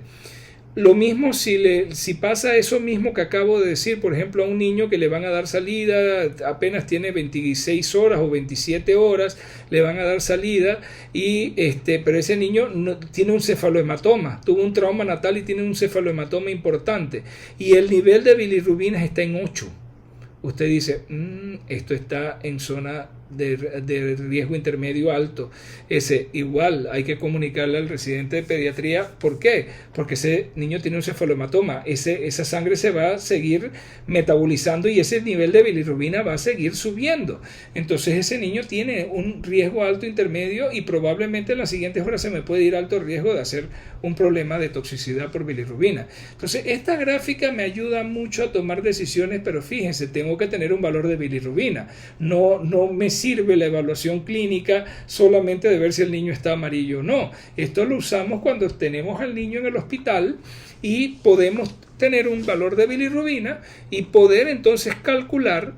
Lo mismo si pasa eso mismo que acabo de decir, por ejemplo, a un niño que le van a dar salida, apenas tiene 26 horas o 27 horas, le van a dar salida, pero ese niño tiene un cefalohematoma, tuvo un trauma natal y tiene un cefalohematoma importante, y el nivel de bilirrubinas está en 8. Usted dice, esto está en zona de riesgo intermedio alto. Igual hay que comunicarle al residente de pediatría. ¿Por qué? Porque ese niño tiene un cefalohematoma. Esa sangre se va a seguir metabolizando y ese nivel de bilirrubina va a seguir subiendo. Entonces ese niño tiene un riesgo alto intermedio y probablemente en las siguientes horas se me puede ir alto riesgo de hacer un problema de toxicidad por bilirrubina. Entonces esta gráfica me ayuda mucho a tomar decisiones, pero fíjense, tengo que tener un valor de bilirrubina. No me sirve la evaluación clínica solamente de ver si el niño está amarillo o no. Esto lo usamos cuando tenemos al niño en el hospital y podemos tener un valor de bilirrubina y poder entonces calcular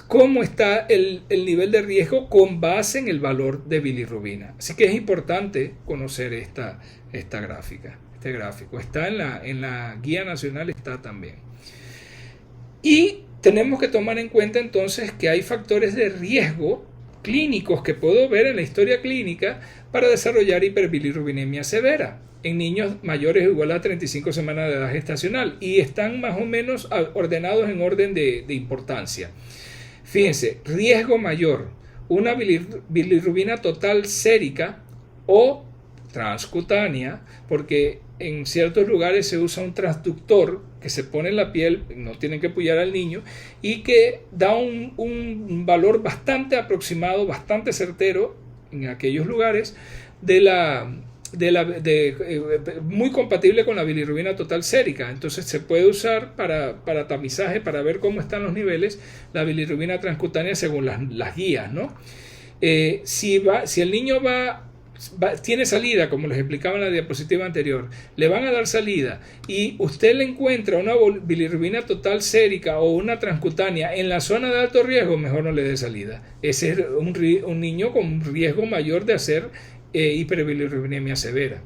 cómo está el nivel de riesgo con base en el valor de bilirrubina. Así que es importante conocer esta gráfica. Este gráfico está en la guía nacional, está también. Y tenemos que tomar en cuenta entonces que hay factores de riesgo clínicos que puedo ver en la historia clínica para desarrollar hiperbilirrubinemia severa en niños mayores o igual a 35 semanas de edad gestacional y están más o menos ordenados en orden de importancia. Fíjense, riesgo mayor, una bilirrubina total sérica o transcutánea, porque en ciertos lugares se usa un transductor que se pone en la piel, no tienen que apoyar al niño, y que da un valor bastante aproximado, bastante certero en aquellos lugares muy compatible con la bilirrubina total sérica. Entonces se puede usar para tamizaje, para ver cómo están los niveles, la bilirrubina transcutánea según las guías, ¿no? Si el niño va tiene salida, como les explicaba en la diapositiva anterior, le van a dar salida y usted le encuentra una bilirrubina total sérica o una transcutánea en la zona de alto riesgo, mejor no le dé salida. Ese es un niño con riesgo mayor de hacer hiperbilirrubinemia severa.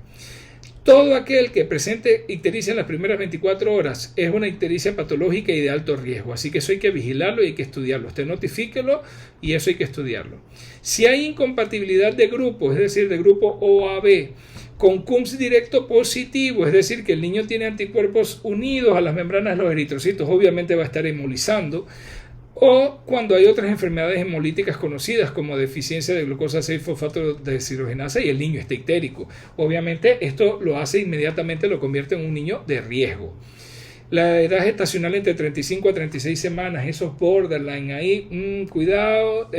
Todo aquel que presente ictericia en las primeras 24 horas es una ictericia patológica y de alto riesgo, así que eso hay que vigilarlo y hay que estudiarlo. Usted notifíquelo y eso hay que estudiarlo. Si hay incompatibilidad de grupo, es decir, de grupo O a B, con CUMS directo positivo, es decir, que el niño tiene anticuerpos unidos a las membranas de los eritrocitos, obviamente va a estar hemolizando, o cuando hay otras enfermedades hemolíticas conocidas como deficiencia de glucosa 6-fosfato deshidrogenasa y el niño está ictérico. Obviamente esto lo hace inmediatamente, lo convierte en un niño de riesgo. La edad gestacional entre 35 a 36 semanas, esos borderline ahí, cuidado,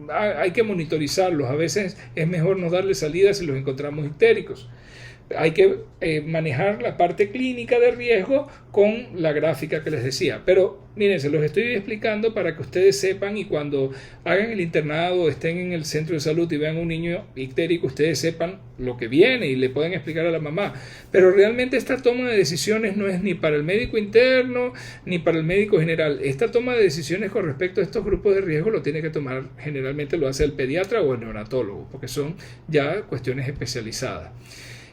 hay que monitorizarlos. A veces es mejor no darle salida si los encontramos ictéricos. Hay que manejar la parte clínica de riesgo con la gráfica que les decía. Pero miren, se los estoy explicando para que ustedes sepan y cuando hagan el internado, estén en el centro de salud y vean un niño ictérico, ustedes sepan lo que viene y le pueden explicar a la mamá. Pero realmente esta toma de decisiones no es ni para el médico interno ni para el médico general. Esta toma de decisiones con respecto a estos grupos de riesgo lo tiene que tomar, generalmente lo hace el pediatra o el neonatólogo, porque son ya cuestiones especializadas.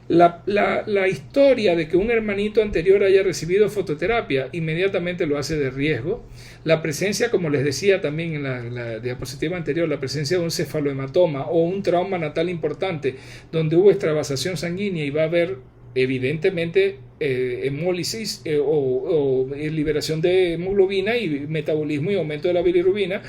La historia de que un hermanito anterior haya recibido fototerapia inmediatamente lo hace de riesgo. La presencia, como les decía también en la diapositiva anterior, la presencia de un cefalohematoma o un trauma natal importante donde hubo extravasación sanguínea y va a haber evidentemente hemólisis o liberación de hemoglobina y metabolismo y aumento de la bilirrubina,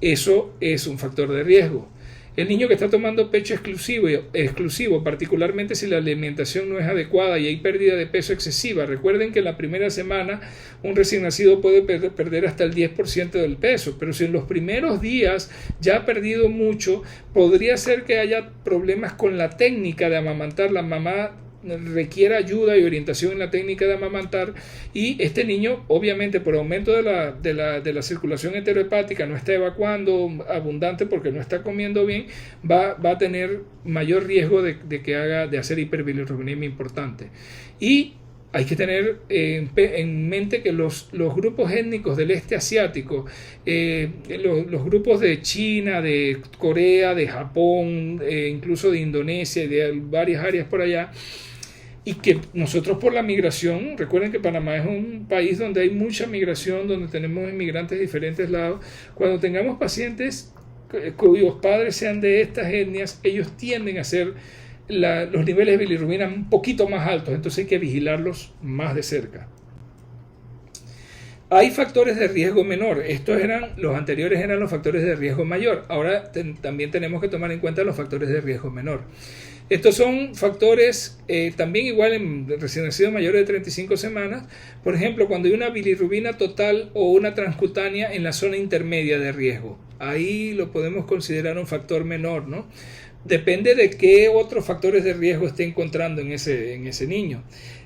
eso es un factor de riesgo. El niño que está tomando pecho exclusivo, particularmente si la alimentación no es adecuada y hay pérdida de peso excesiva. Recuerden que en la primera semana un recién nacido puede perder hasta el 10% del peso, pero si en los primeros días ya ha perdido mucho, podría ser que haya problemas con la técnica de amamantar. La mamá requiere ayuda y orientación en la técnica de amamantar y este niño obviamente por aumento de la circulación enterohepática no está evacuando abundante porque no está comiendo bien, va a tener mayor riesgo de hacer hiperbilirrubinemia importante. Y hay que tener en mente que los grupos étnicos del este asiático, los grupos de China, de Corea, de Japón, incluso de Indonesia y de varias áreas por allá, y que nosotros por la migración, recuerden que Panamá es un país donde hay mucha migración, donde tenemos inmigrantes de diferentes lados, cuando tengamos pacientes cuyos padres sean de estas etnias, ellos tienden a ser los niveles de bilirrubina un poquito más altos, entonces hay que vigilarlos más de cerca. Hay factores de riesgo menor, los anteriores eran los factores de riesgo mayor, ahora también tenemos que tomar en cuenta los factores de riesgo menor. Estos son factores también igual en recién nacidos mayores de 35 semanas, por ejemplo, cuando hay una bilirrubina total o una transcutánea en la zona intermedia de riesgo, ahí lo podemos considerar un factor menor, ¿no? Depende de qué otros factores de riesgo esté encontrando en ese niño.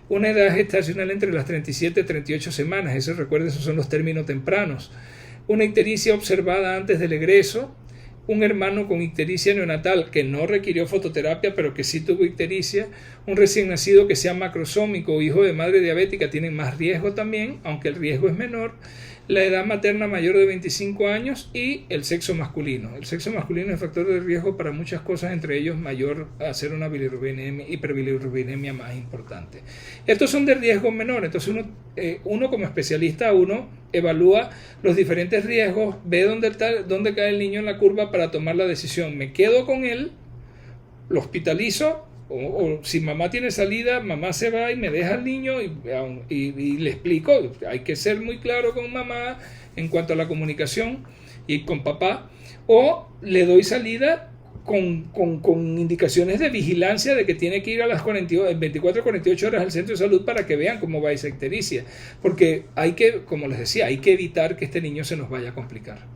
Una edad gestacional entre las 37 y 38 semanas, recuerden, esos son los términos tempranos. Una ictericia observada antes del egreso. Un hermano con ictericia neonatal que no requirió fototerapia pero que sí tuvo ictericia, un recién nacido que sea macrosómico o hijo de madre diabética tienen más riesgo también, aunque el riesgo es menor, la edad materna mayor de 25 años y el sexo masculino. El sexo masculino es factor de riesgo para muchas cosas, entre ellos mayor a hacer una hiperbilirrubinemia más importante. Estos son de riesgo menor, entonces uno como especialista evalúa los diferentes riesgos, ve dónde cae el niño en la curva para tomar la decisión. ¿Me quedo con él? ¿Lo hospitalizo? O si mamá tiene salida, mamá se va y me deja al niño y le explico. Hay que ser muy claro con mamá en cuanto a la comunicación y con papá. O le doy salida con indicaciones de vigilancia de que tiene que ir a las 24 o 48 horas al centro de salud para que vean cómo va esa ictericia. Porque como les decía, hay que evitar que este niño se nos vaya a complicar.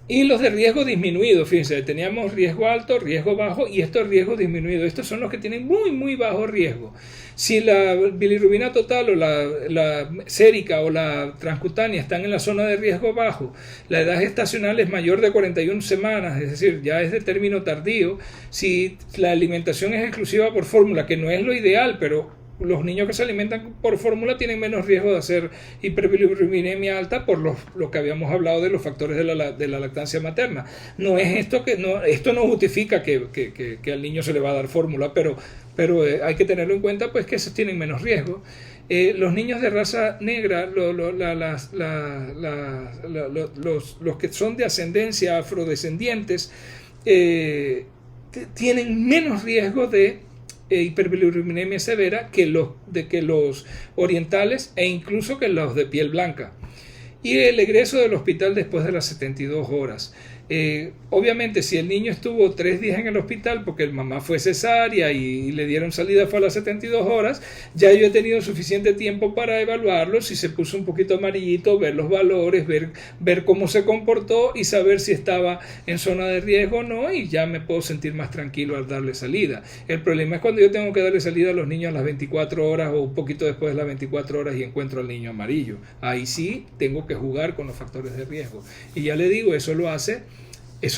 Y los de riesgo disminuido, fíjense, teníamos riesgo alto, riesgo bajo y estos riesgos disminuidos. Estos son los que tienen muy, muy bajo riesgo. Si la bilirrubina total o la sérica o la transcutánea están en la zona de riesgo bajo, la edad gestacional es mayor de 41 semanas, es decir, ya es de término tardío. Si la alimentación es exclusiva por fórmula, que no es lo ideal, pero los niños que se alimentan por fórmula tienen menos riesgo de hacer hiperbilirubinemia alta por lo que habíamos hablado de los factores de la lactancia materna. No es esto esto no justifica que al niño se le va a dar fórmula, pero hay que tenerlo en cuenta, pues, que esos tienen menos riesgo. Los niños de raza negra, los que son de ascendencia afrodescendientes, tienen menos riesgo de hiperbilirubinemia severa que los orientales e incluso que los de piel blanca. Y el egreso del hospital después de las 72 horas. Obviamente, si el niño estuvo 3 días en el hospital porque el mamá fue cesárea y le dieron salida fue a las 72 horas, ya yo he tenido suficiente tiempo para evaluarlo. Si se puso un poquito amarillito, ver los valores, ver cómo se comportó y saber si estaba en zona de riesgo o no, y ya me puedo sentir más tranquilo al darle salida. El problema es cuando yo tengo que darle salida a los niños a las 24 horas o un poquito después de las 24 horas y encuentro al niño amarillo. Ahí sí tengo que jugar con los factores de riesgo. Y ya le digo, eso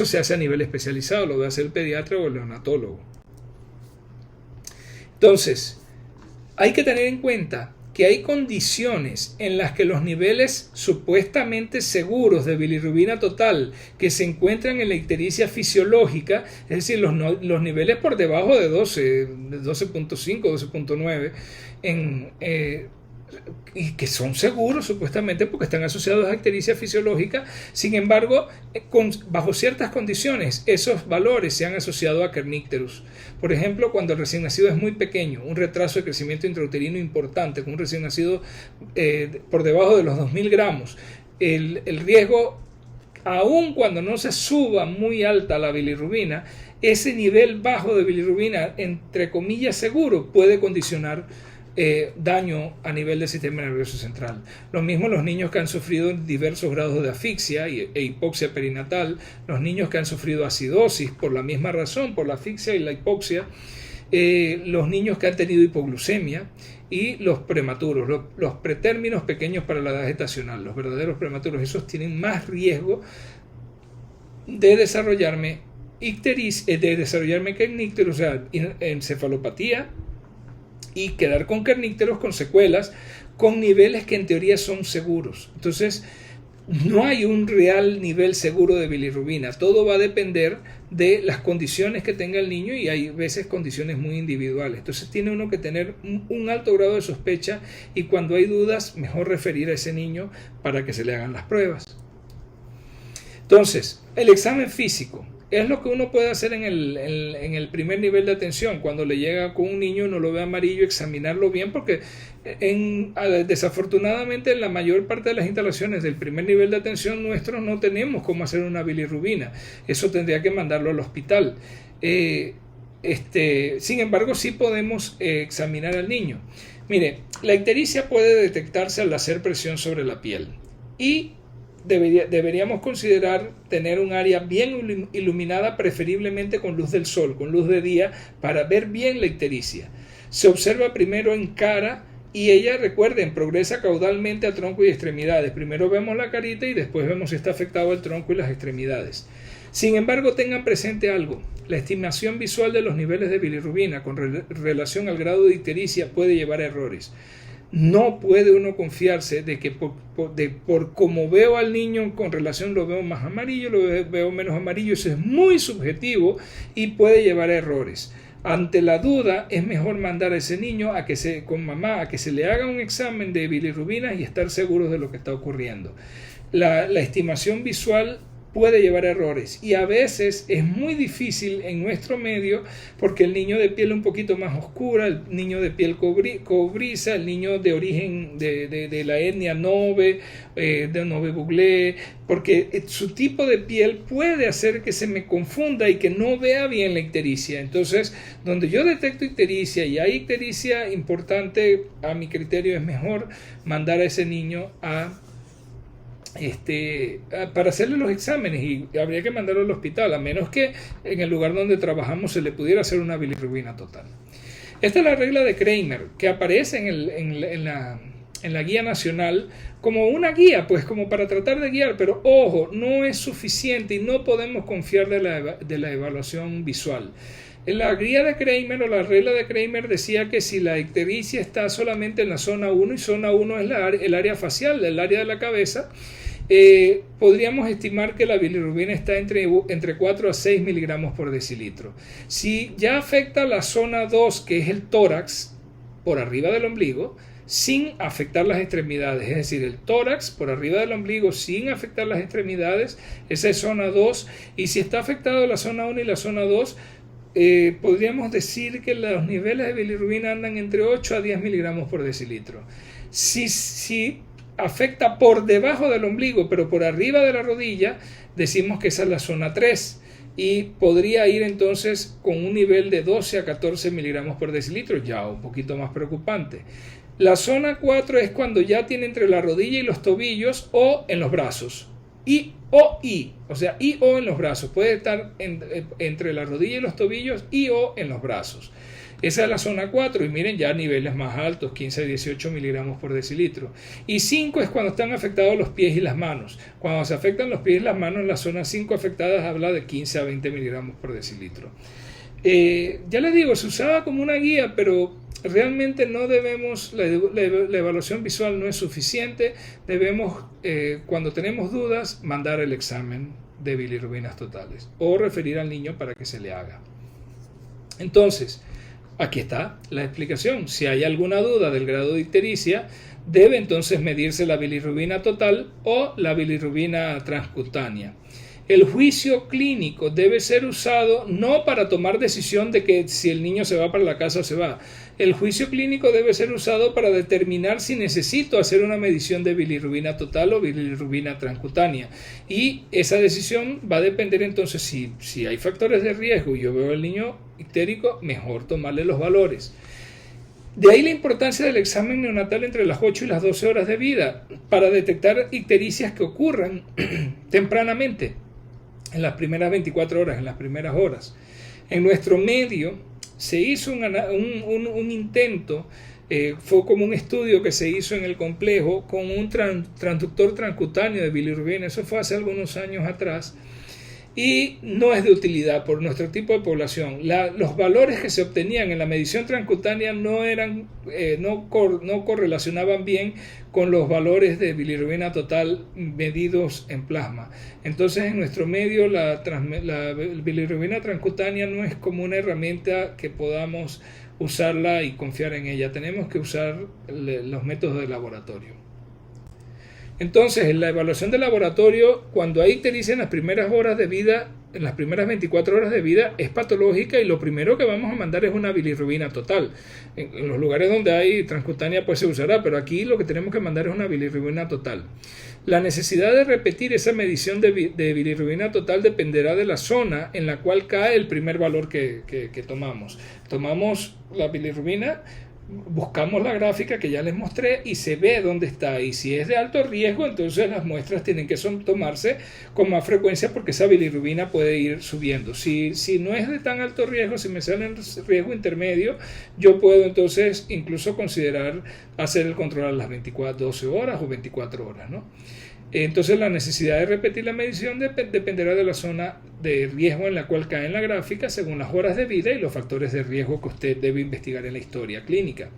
se hace a nivel especializado, lo debe hacer el pediatra o el neonatólogo. Entonces, hay que tener en cuenta que hay condiciones en las que los niveles supuestamente seguros de bilirrubina total que se encuentran en la ictericia fisiológica, es decir, los niveles por debajo de 12.5, 12.9, y que son seguros supuestamente porque están asociados a ictericia fisiológica. Sin embargo, bajo ciertas condiciones esos valores se han asociado a kernicterus. Por ejemplo, cuando el recién nacido es muy pequeño, un retraso de crecimiento intrauterino importante, con un recién nacido por debajo de los 2000 gramos, el riesgo, aun cuando no se suba muy alta la bilirrubina, ese nivel bajo de bilirrubina, entre comillas seguro, puede condicionar daño a nivel del sistema nervioso central. Lo mismo los niños que han sufrido diversos grados de asfixia e hipoxia perinatal, los niños que han sufrido acidosis por la misma razón, por la asfixia y la hipoxia, los niños que han tenido hipoglucemia y los prematuros, los pretérminos pequeños para la edad gestacional, los verdaderos prematuros, esos tienen más riesgo de desarrollarme kernicterus, o sea, encefalopatía, y quedar con kernicterus con secuelas, con niveles que en teoría son seguros. Entonces, no hay un real nivel seguro de bilirrubina. Todo va a depender de las condiciones que tenga el niño, y hay veces condiciones muy individuales. Entonces, tiene uno que tener un alto grado de sospecha, y cuando hay dudas, mejor referir a ese niño para que se le hagan las pruebas. Entonces, el examen físico es lo que uno puede hacer en el primer nivel de atención. Cuando le llega con un niño, uno lo ve amarillo, examinarlo bien, porque desafortunadamente en la mayor parte de las instalaciones del primer nivel de atención nuestros no tenemos cómo hacer una bilirrubina. Eso tendría que mandarlo al hospital. Sin embargo, sí podemos examinar al niño. Mire, la ictericia puede detectarse al hacer presión sobre la piel, y deberíamos considerar tener un área bien iluminada, preferiblemente con luz del sol, con luz de día, para ver bien la ictericia. Se observa primero en cara, y ella, recuerden, progresa caudalmente a tronco y extremidades. Primero vemos la carita y después vemos si está afectado el tronco y las extremidades. Sin embargo, tengan presente algo: la estimación visual de los niveles de bilirrubina con relación al grado de ictericia puede llevar a errores. No puede uno confiarse de que por como veo al niño con relación, lo veo más amarillo, lo veo menos amarillo. Eso es muy subjetivo y puede llevar a errores. Ante la duda, es mejor mandar a ese niño con mamá a que se le haga un examen de bilirrubina y estar seguros de lo que está ocurriendo. La estimación visual puede llevar a errores, y a veces es muy difícil en nuestro medio, porque el niño de piel un poquito más oscura, el niño de piel cobriza, el niño de origen de la etnia Nobe, de Nobe Buglé, porque su tipo de piel puede hacer que se me confunda y que no vea bien la ictericia. Entonces, donde yo detecto ictericia y hay ictericia importante, a mi criterio es mejor mandar a ese niño a para hacerle los exámenes, y habría que mandarlo al hospital, a menos que en el lugar donde trabajamos se le pudiera hacer una bilirrubina total. Esta es la regla de Kramer, que aparece en la guía nacional como una guía, pues como para tratar de guiar, pero ojo, no es suficiente y no podemos confiar de la evaluación visual. En la guía de Kramer o la regla de Kramer decía que si la ictericia está solamente en la zona 1, y zona 1 es el área facial, el área de la cabeza, podríamos estimar que la bilirrubina está entre 4 a 6 miligramos por decilitro. Si ya afecta la zona 2, que es el tórax, por arriba del ombligo, sin afectar las extremidades, es decir, el tórax por arriba del ombligo sin afectar las extremidades, esa es zona 2, y si está afectado la zona 1 y la zona 2, podríamos decir que los niveles de bilirrubina andan entre 8 a 10 miligramos por decilitro. Si afecta por debajo del ombligo, pero por arriba de la rodilla, decimos que esa es la zona 3, y podría ir entonces con un nivel de 12 a 14 miligramos por decilitro, ya un poquito más preocupante. La zona 4 es cuando ya tiene entre la rodilla y los tobillos o en los brazos. O sea, y o en los brazos. Puede estar entre la rodilla y los tobillos y o en los brazos. Esa es la zona 4, y miren ya niveles más altos, 15 a 18 miligramos por decilitro. Y 5 es cuando están afectados los pies y las manos. Cuando se afectan los pies y las manos, en la zona 5 afectadas habla de 15 a 20 miligramos por decilitro. Ya les digo, se usaba como una guía, pero realmente no debemos, la evaluación visual no es suficiente. Debemos, cuando tenemos dudas, mandar el examen de bilirrubinas totales o referir al niño para que se le haga. Entonces, aquí está la explicación. Si hay alguna duda del grado de ictericia, debe entonces medirse la bilirrubina total o la bilirrubina transcutánea. El juicio clínico debe ser usado no para tomar decisión de que si el niño se va para la casa o se va. El juicio clínico debe ser usado para determinar si necesito hacer una medición de bilirrubina total o bilirrubina transcutánea. Y esa decisión va a depender entonces si hay factores de riesgo y yo veo al niño ictérico, mejor tomarle los valores. De ahí la importancia del examen neonatal entre las 8 y las 12 horas de vida para detectar ictericias que ocurran tempranamente, en las primeras 24 horas, en las primeras horas. En nuestro medio se hizo un intento, fue como un estudio que se hizo en el complejo con un transductor transcutáneo de bilirrubina. Eso fue hace algunos años atrás y no es de utilidad por nuestro tipo de población. Los valores que se obtenían en la medición transcutánea no correlacionaban bien con los valores de bilirrubina total medidos en plasma. Entonces, en nuestro medio, la bilirrubina transcutánea no es como una herramienta que podamos usarla y confiar en ella. Tenemos que usar los métodos de laboratorio. Entonces, en la evaluación de laboratorio, cuando hay ictericia en las primeras horas de vida, en las primeras 24 horas de vida, es patológica y lo primero que vamos a mandar es una bilirrubina total. En los lugares donde hay transcutánea pues se usará, pero aquí lo que tenemos que mandar es una bilirrubina total. La necesidad de repetir esa medición de bilirrubina total dependerá de la zona en la cual cae el primer valor que tomamos. Tomamos la bilirrubina, buscamos la gráfica que ya les mostré y se ve dónde está, y si es de alto riesgo, entonces las muestras tienen que tomarse con más frecuencia porque esa bilirrubina puede ir subiendo. Si no es de tan alto riesgo, si me sale en riesgo intermedio, yo puedo entonces incluso considerar hacer el control a las 12 horas o 24 horas, ¿no? Entonces la necesidad de repetir la medición dependerá de la zona de riesgo en la cual cae en la gráfica según las horas de vida y los factores de riesgo que usted debe investigar en la historia clínica.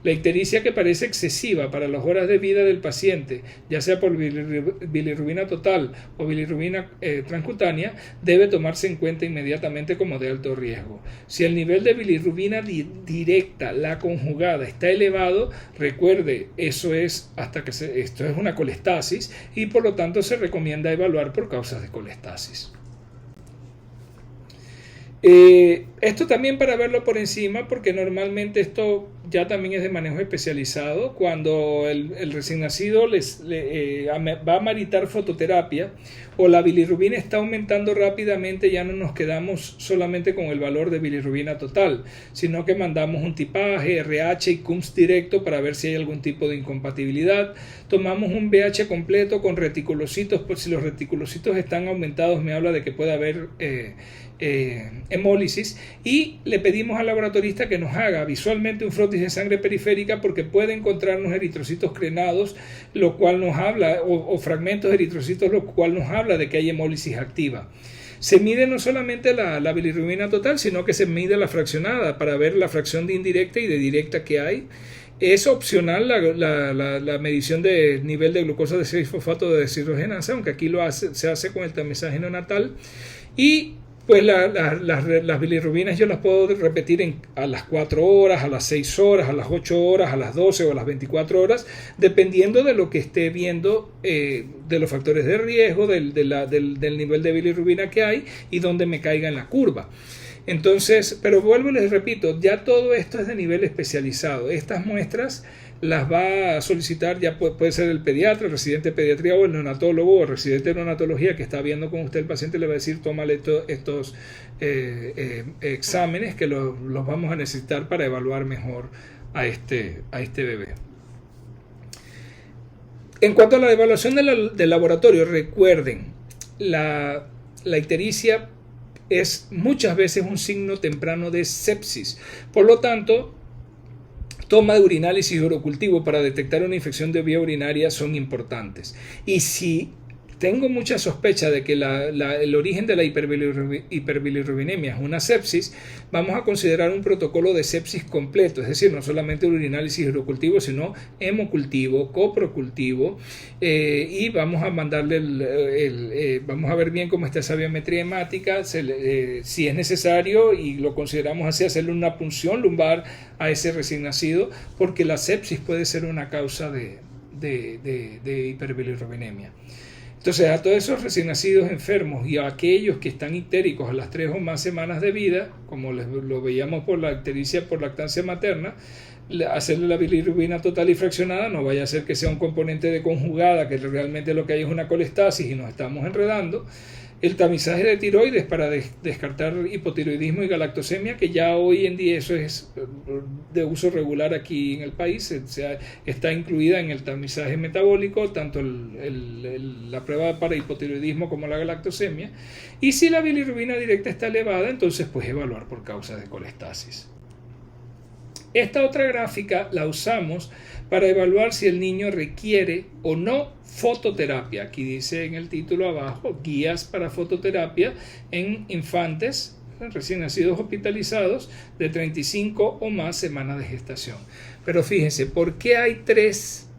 La ictericia que parece excesiva para las horas de vida del paciente, ya sea por bilirrubina total o bilirrubina transcutánea, debe tomarse en cuenta inmediatamente como de alto riesgo. Si el nivel de bilirrubina directa, la conjugada, está elevado, recuerde, esto es una colestasis y por lo tanto se recomienda evaluar por causas de colestasis. Esto también para verlo por encima, porque normalmente esto ya también es de manejo especializado. Cuando el recién nacido va a maritar fototerapia o la bilirrubina está aumentando rápidamente, ya no nos quedamos solamente con el valor de bilirrubina total, sino que mandamos un tipaje, RH y CUMS directo para ver si hay algún tipo de incompatibilidad. Tomamos un BH completo con reticulocitos, pues si los reticulocitos están aumentados me habla de que puede haber hemólisis, y le pedimos al laboratorista que nos haga visualmente un frotis de sangre periférica porque puede encontrarnos eritrocitos crenados, lo cual nos habla, o fragmentos de eritrocitos, lo cual nos habla de que hay hemólisis activa. Se mide no solamente la bilirrubina total, sino que se mide la fraccionada para ver la fracción de indirecta y de directa que hay. Es opcional la medición de nivel de glucosa de 6-fosfato de deshidrogenasa, aunque aquí se hace con el tamizaje neonatal. Y pues las bilirrubinas yo las puedo repetir a las 4 horas, a las 6 horas, a las 8 horas, a las 12 o a las 24 horas, dependiendo de lo que esté viendo, de los factores de riesgo, del nivel de bilirrubina que hay y donde me caiga en la curva. Entonces, pero vuelvo y les repito, ya todo esto es de nivel especializado. Estas muestras las va a solicitar, ya puede ser el pediatra, el residente de pediatría o el neonatólogo o el residente de neonatología que está viendo con usted el paciente, le va a decir, tómale estos exámenes que los vamos a necesitar para evaluar mejor a este bebé. En cuanto a la evaluación del laboratorio, recuerden, la ictericia es muchas veces un signo temprano de sepsis. Por lo tanto, toma de urinálisis y urocultivo para detectar una infección de vía urinaria son importantes. Y si tengo mucha sospecha de que el origen de la hiperbilirrubinemia es una sepsis, vamos a considerar un protocolo de sepsis completo, es decir, no solamente urinálisis y urocultivo, sino hemocultivo, coprocultivo, y vamos a mandarle vamos a ver bien cómo está esa biometría hemática, si es necesario, y lo consideramos así, hacerle una punción lumbar a ese recién nacido, porque la sepsis puede ser una causa de hiperbilirrubinemia. Entonces, a todos esos recién nacidos enfermos y a aquellos que están ictéricos a las 3 o más semanas de vida, como lo veíamos por la ictericia por lactancia materna, hacerle la bilirrubina total y fraccionada no vaya a ser que sea un componente de conjugada, que realmente lo que hay es una colestasis y nos estamos enredando. El tamizaje de tiroides para descartar hipotiroidismo y galactosemia, que ya hoy en día eso es de uso regular aquí en el país, está incluida en el tamizaje metabólico, tanto la prueba para hipotiroidismo como la galactosemia. Y si la bilirrubina directa está elevada, entonces pues evaluar por causa de colestasis. Esta otra gráfica la usamos para evaluar si el niño requiere o no fototerapia. Aquí dice en el título abajo, guías para fototerapia en infantes recién nacidos hospitalizados de 35 o más semanas de gestación. Pero fíjense, ¿por qué hay 3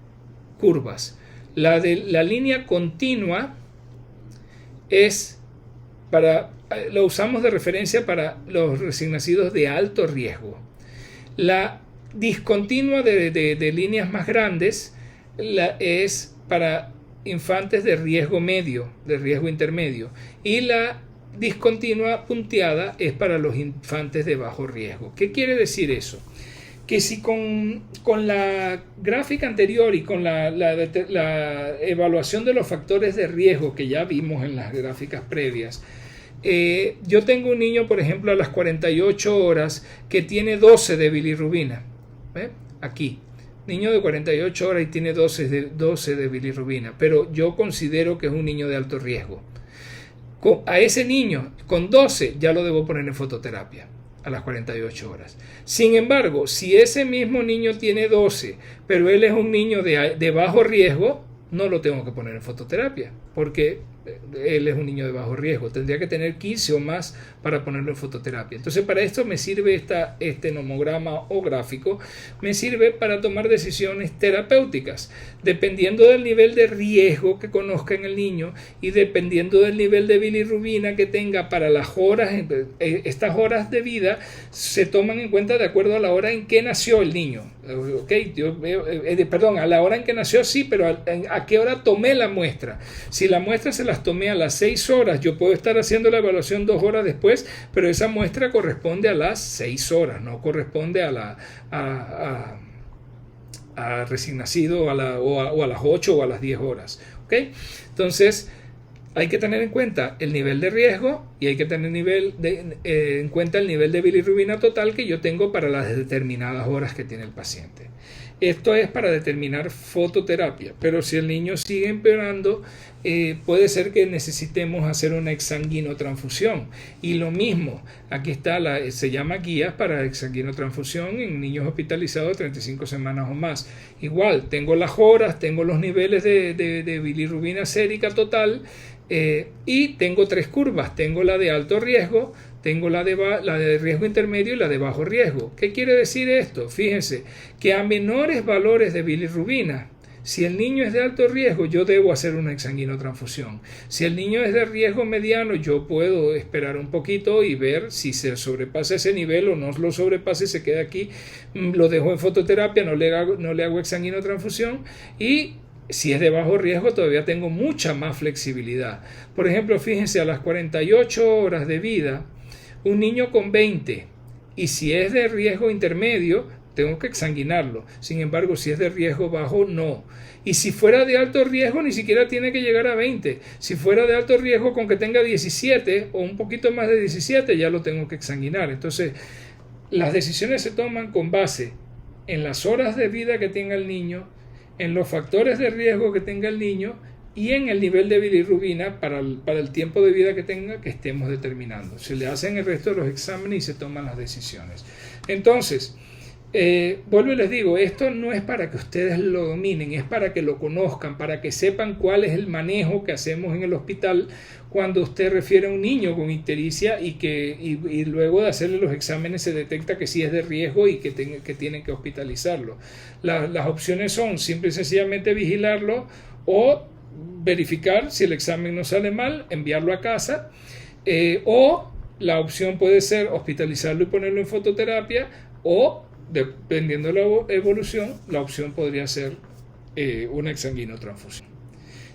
curvas? La línea continua lo usamos de referencia para los recién nacidos de alto riesgo. La discontinua de líneas más grandes es para infantes de riesgo medio, de riesgo intermedio, y la discontinua punteada es para los infantes de bajo riesgo. ¿Qué quiere decir eso? Que si con la gráfica anterior y con la evaluación de los factores de riesgo que ya vimos en las gráficas previas, yo tengo un niño, por ejemplo, a las 48 horas que tiene 12 de bilirrubina. Aquí, niño de 48 horas y tiene 12 de bilirrubina, pero yo considero que es un niño de alto riesgo. A ese niño con 12 ya lo debo poner en fototerapia a las 48 horas. Sin embargo, si ese mismo niño tiene 12, pero él es un niño de bajo riesgo, no lo tengo que poner en fototerapia, porque él es un niño de bajo riesgo. Tendría que tener 15 o más para ponerlo en fototerapia. Entonces, para esto me sirve este nomograma o gráfico, me sirve para tomar decisiones terapéuticas, dependiendo del nivel de riesgo que conozca en el niño y dependiendo del nivel de bilirrubina que tenga para las horas. Estas horas de vida se toman en cuenta de acuerdo a la hora en que nació el niño. Perdón, a la hora en que nació sí, pero a qué hora tomé la muestra. Si la muestra se la las tomé a las 6 horas, yo puedo estar haciendo la evaluación 2 horas después, pero esa muestra corresponde a las 6 horas, no corresponde a recién nacido o a las 8 o a las 10 horas. ¿Okay? Entonces, hay que tener en cuenta el nivel de riesgo y hay que tener en cuenta el nivel de bilirrubina total que yo tengo para las determinadas horas que tiene el paciente. Esto es para determinar fototerapia, pero si el niño sigue empeorando, puede ser que necesitemos hacer una exsanguinotransfusión. Y lo mismo, aquí está, se llama guías para exsanguinotransfusión en niños hospitalizados de 35 semanas o más. Igual, tengo las horas, tengo los niveles de bilirrubina sérica total, y tengo 3 curvas. Tengo la de alto riesgo, tengo la de riesgo intermedio y la de bajo riesgo. ¿Qué quiere decir esto? Fíjense que a menores valores de bilirrubina, si el niño es de alto riesgo, yo debo hacer una exsanguinotransfusión. Si el niño es de riesgo mediano, yo puedo esperar un poquito y ver si se sobrepasa ese nivel o no lo sobrepasa y se queda aquí. Lo dejo en fototerapia, no le hago exsanguinotransfusión. Y si es de bajo riesgo, todavía tengo mucha más flexibilidad. Por ejemplo, fíjense, a las 48 horas de vida, un niño con 20, y si es de riesgo intermedio, tengo que exsanguinarlo. Sin embargo, si es de riesgo bajo, no. Y si fuera de alto riesgo, ni siquiera tiene que llegar a 20. Si fuera de alto riesgo, con que tenga 17 o un poquito más de 17, ya lo tengo que exsanguinar. Entonces, las decisiones se toman con base en las horas de vida que tenga el niño, en los factores de riesgo que tenga el niño y en el nivel de bilirrubina para el tiempo de vida que tenga, que estemos determinando. Se le hacen el resto de los exámenes y se toman las decisiones. Entonces, vuelvo y les digo, esto no es para que ustedes lo dominen, es para que lo conozcan, para que sepan cuál es el manejo que hacemos en el hospital cuando usted refiere a un niño con ictericia y luego de hacerle los exámenes se detecta que sí es de riesgo y que tienen que hospitalizarlo. Las opciones son simple y sencillamente vigilarlo o verificar si el examen no sale mal, enviarlo a casa, o la opción puede ser hospitalizarlo y ponerlo en fototerapia, o dependiendo de la evolución, la opción podría ser una exsanguinotransfusión.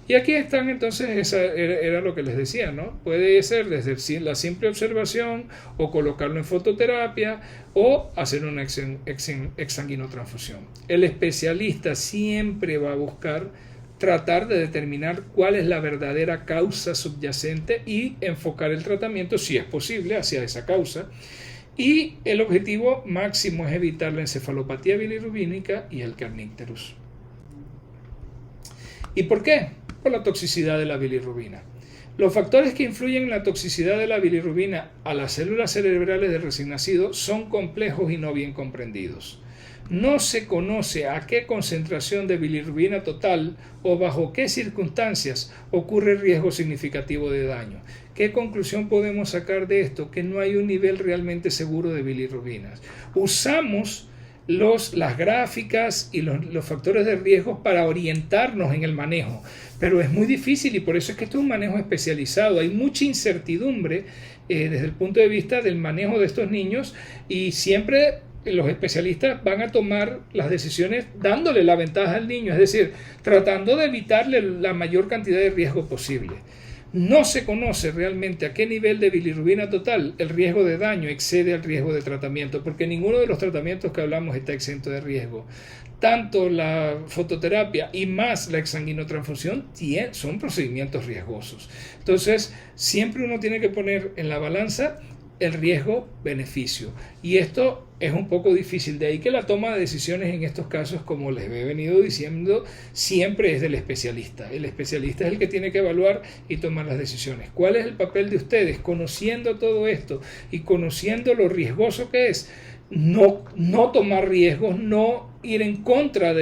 Y aquí están entonces, esa era lo que les decía, ¿no? Puede ser desde la simple observación o colocarlo en fototerapia o hacer una exsanguinotransfusión. El especialista siempre va a buscar tratar de determinar cuál es la verdadera causa subyacente y enfocar el tratamiento, si es posible, hacia esa causa. Y el objetivo máximo es evitar la encefalopatía bilirrubínica y el kernicterus. ¿Y por qué? Por la toxicidad de la bilirrubina. Los factores que influyen en la toxicidad de la bilirrubina a las células cerebrales del recién nacido son complejos y no bien comprendidos. No se conoce a qué concentración de bilirrubina total o bajo qué circunstancias ocurre riesgo significativo de daño. ¿Qué conclusión podemos sacar de esto? Que no hay un nivel realmente seguro de bilirrubinas. Usamos las gráficas y los factores de riesgo para orientarnos en el manejo, pero es muy difícil y por eso es que esto es un manejo especializado. Hay mucha incertidumbre desde el punto de vista del manejo de estos niños y siempre los especialistas van a tomar las decisiones dándole la ventaja al niño, es decir, tratando de evitarle la mayor cantidad de riesgo posible. No se conoce realmente a qué nivel de bilirrubina total el riesgo de daño excede al riesgo de tratamiento, porque ninguno de los tratamientos que hablamos está exento de riesgo. Tanto la fototerapia y más la exsanguinotransfusión son procedimientos riesgosos. Entonces, siempre uno tiene que poner en la balanza el riesgo-beneficio. Y esto es un poco difícil, de ahí que la toma de decisiones en estos casos, como les he venido diciendo, siempre es del especialista. El especialista es el que tiene que evaluar y tomar las decisiones. ¿Cuál es el papel de ustedes? Conociendo todo esto y conociendo lo riesgoso que es, no tomar riesgos, no ir en contra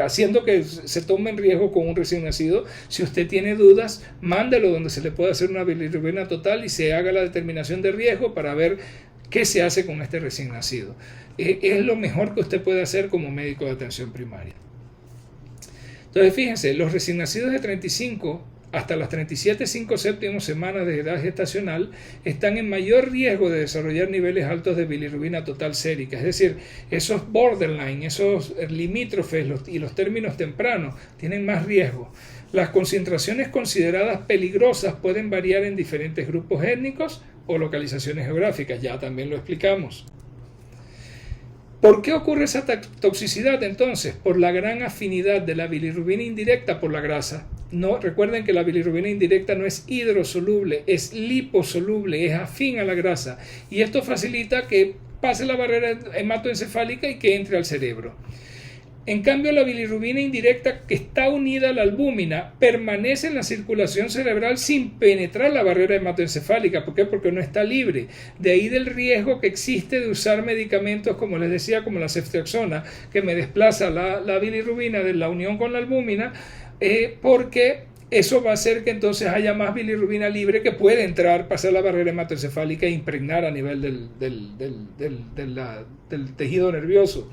haciendo que se tomen riesgo con un recién nacido. Si usted tiene dudas, mándelo donde se le pueda hacer una bilirrubina total y se haga la determinación de riesgo para ver qué se hace con este recién nacido. Es lo mejor que usted puede hacer como médico de atención primaria. Entonces, fíjense, los recién nacidos de 35 hasta las 37 5/7 semanas de edad gestacional están en mayor riesgo de desarrollar niveles altos de bilirrubina total sérica, es decir, esos borderline, esos limítrofes y los términos tempranos tienen más riesgo. Las concentraciones consideradas peligrosas pueden variar en diferentes grupos étnicos o localizaciones geográficas, ya también lo explicamos. ¿Por qué ocurre esa toxicidad entonces? Por la gran afinidad de la bilirrubina indirecta por la grasa. No, recuerden que la bilirrubina indirecta no es hidrosoluble, es liposoluble, es afín a la grasa. Y esto facilita que pase la barrera hematoencefálica y que entre al cerebro. En cambio, la bilirrubina indirecta, que está unida a la albúmina, permanece en la circulación cerebral sin penetrar la barrera hematoencefálica. ¿Por qué? Porque no está libre. De ahí del riesgo que existe de usar medicamentos, como les decía, como la ceftriaxona, que me desplaza la bilirrubina de la unión con la albúmina, porque eso va a hacer que entonces haya más bilirrubina libre que puede entrar, pasar la barrera hematoencefálica e impregnar a nivel del tejido nervioso.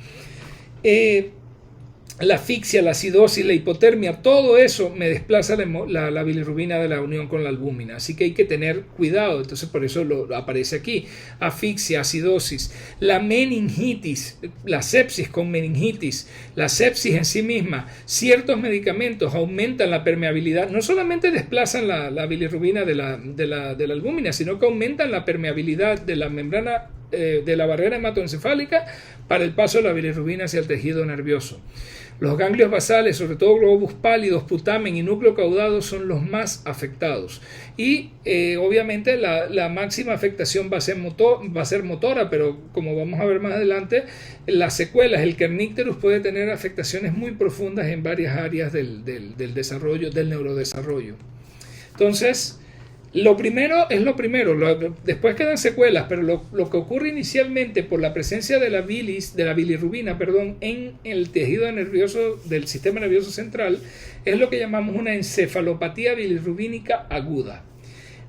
La asfixia, la acidosis, la hipotermia, todo eso me desplaza la bilirrubina de la unión con la albúmina. Así que hay que tener cuidado. Entonces por eso aparece aquí. Asfixia, acidosis, la meningitis, la sepsis con meningitis, la sepsis en sí misma. Ciertos medicamentos aumentan la permeabilidad. No solamente desplazan la bilirrubina de la albúmina, sino que aumentan la permeabilidad de la membrana de la barrera hematoencefálica para el paso de la bilirrubina hacia el tejido nervioso. Los ganglios basales, sobre todo globos pálidos, putamen y núcleo caudado, son los más afectados. Y obviamente la máxima afectación va a ser motora, pero como vamos a ver más adelante, las secuelas, el kernicterus puede tener afectaciones muy profundas en varias áreas del desarrollo, del neurodesarrollo. Entonces, lo primero es lo primero, después quedan secuelas, pero lo que ocurre inicialmente por la presencia de la bilirrubina, en el tejido nervioso del sistema nervioso central es lo que llamamos una encefalopatía bilirrubínica aguda.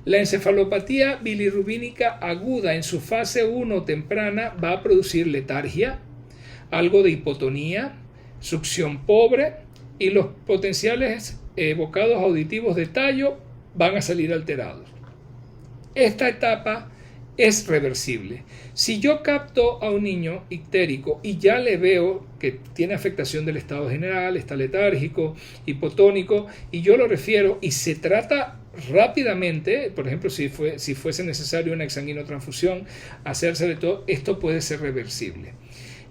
La encefalopatía bilirrubínica aguda en su fase 1 temprana va a producir letargia, algo de hipotonía, succión pobre y los potenciales bocados auditivos de tallo van a salir alterados. Esta etapa es reversible. Si yo capto a un niño ictérico y ya le veo que tiene afectación del estado general, está letárgico, hipotónico, y yo lo refiero y se trata rápidamente, por ejemplo, si fuese necesario una exsanguinotransfusión, hacerse de todo, esto puede ser reversible.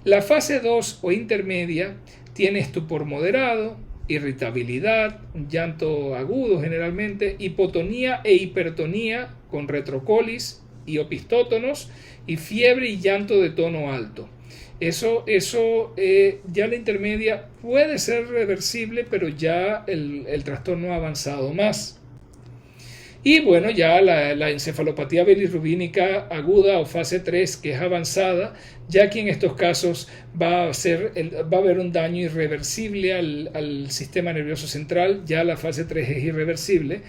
La fase 2 o intermedia tiene estupor moderado, irritabilidad, llanto agudo generalmente, hipotonía e hipertonía con retrocolis y opistótonos y fiebre y llanto de tono alto. Eso ya la intermedia puede ser reversible, pero ya el trastorno ha avanzado más. Y bueno, ya la encefalopatía bilirrubínica aguda o fase 3, que es avanzada, ya aquí en estos casos va a haber un daño irreversible al sistema nervioso central. Ya la fase 3 es irreversible.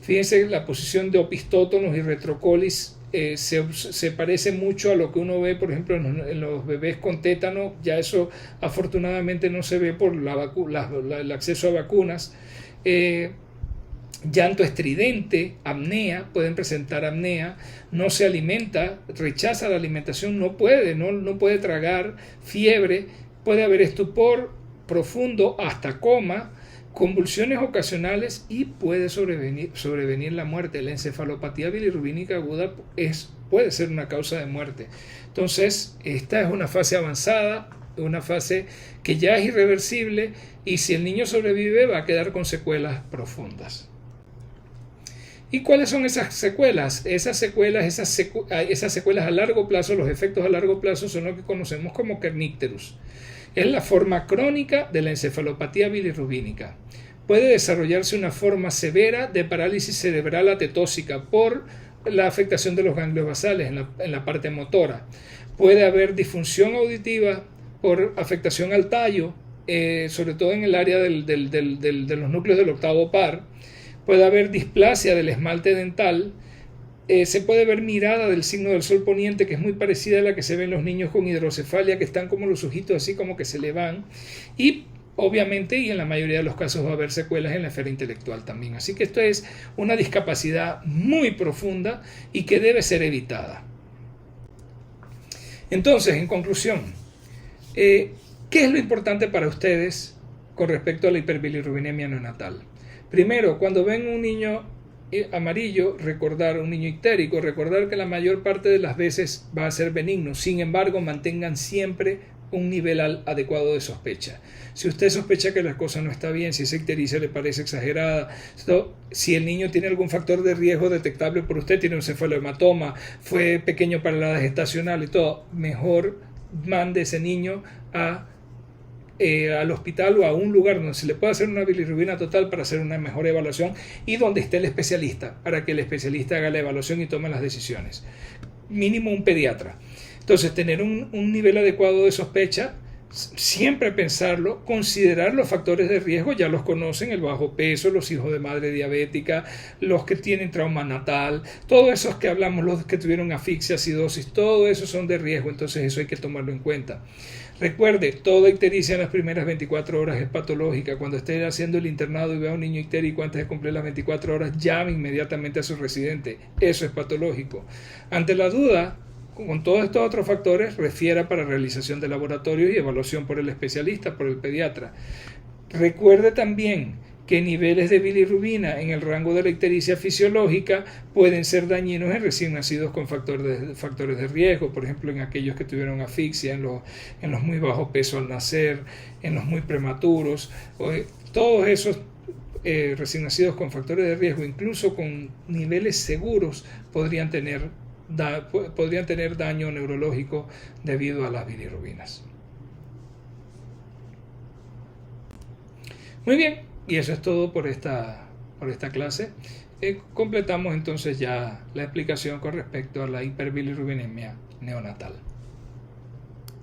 Fíjense, la posición de opistótonos y retrocolis se parece mucho a lo que uno ve, por ejemplo, en los bebés con tétano. Ya eso afortunadamente no se ve por el acceso a vacunas. Llanto estridente, apnea, pueden presentar apnea, no se alimenta, rechaza la alimentación, no puede tragar, fiebre, puede haber estupor profundo hasta coma, convulsiones ocasionales y puede sobrevenir la muerte. La encefalopatía bilirrubínica aguda puede ser una causa de muerte. Entonces, esta es una fase avanzada, una fase que ya es irreversible, y si el niño sobrevive va a quedar con secuelas profundas. ¿Y cuáles son esas secuelas? Esas secuelas a largo plazo, los efectos a largo plazo son lo que conocemos como kernicterus. Es la forma crónica de la encefalopatía bilirrubínica. Puede desarrollarse una forma severa de parálisis cerebral atetósica por la afectación de los ganglios basales en la parte motora. Puede haber disfunción auditiva por afectación al tallo, sobre todo en el área de los núcleos del octavo par. Puede haber displasia del esmalte dental, se puede ver mirada del signo del sol poniente, que es muy parecida a la que se ve en los niños con hidrocefalia, que están como los ojitos así como que se le van, y obviamente, y en la mayoría de los casos, va a haber secuelas en la esfera intelectual también. Así que esto es una discapacidad muy profunda y que debe ser evitada. Entonces, en conclusión, ¿qué es lo importante para ustedes con respecto a la hiperbilirrubinemia neonatal? Primero, cuando ven un niño amarillo, recordar un niño ictérico, recordar que la mayor parte de las veces va a ser benigno. Sin embargo, mantengan siempre un nivel adecuado de sospecha. Si usted sospecha que la cosa no está bien, si esa ictericia le parece exagerada, si el niño tiene algún factor de riesgo detectable por usted, tiene un cefalohematoma, fue pequeño para la edad gestacional y todo, mejor mande ese niño al hospital o a un lugar donde se le pueda hacer una bilirrubina total para hacer una mejor evaluación y donde esté el especialista, para que el especialista haga la evaluación y tome las decisiones. Mínimo un pediatra. Entonces, tener un nivel adecuado de sospecha, siempre pensarlo, considerar los factores de riesgo, ya los conocen, el bajo peso, los hijos de madre diabética, los que tienen trauma natal, todos esos que hablamos, los que tuvieron asfixia, acidosis, todo eso son de riesgo, entonces eso hay que tomarlo en cuenta. Recuerde, toda ictericia en las primeras 24 horas es patológica. Cuando esté haciendo el internado y vea a un niño ictérico antes de cumplir las 24 horas, llame inmediatamente a su residente. Eso es patológico. Ante la duda, con todos estos otros factores, refiera para realización de laboratorios y evaluación por el especialista, por el pediatra. Recuerde también que niveles de bilirrubina en el rango de la ictericia fisiológica pueden ser dañinos en recién nacidos con factores de riesgo, por ejemplo en aquellos que tuvieron asfixia, en los muy bajo peso al nacer, en los muy prematuros, todos esos recién nacidos con factores de riesgo, incluso con niveles seguros, podrían tener daño neurológico debido a las bilirrubinas. Muy bien, y eso es todo por esta clase. Completamos entonces ya la explicación con respecto a la hiperbilirrubinemia neonatal.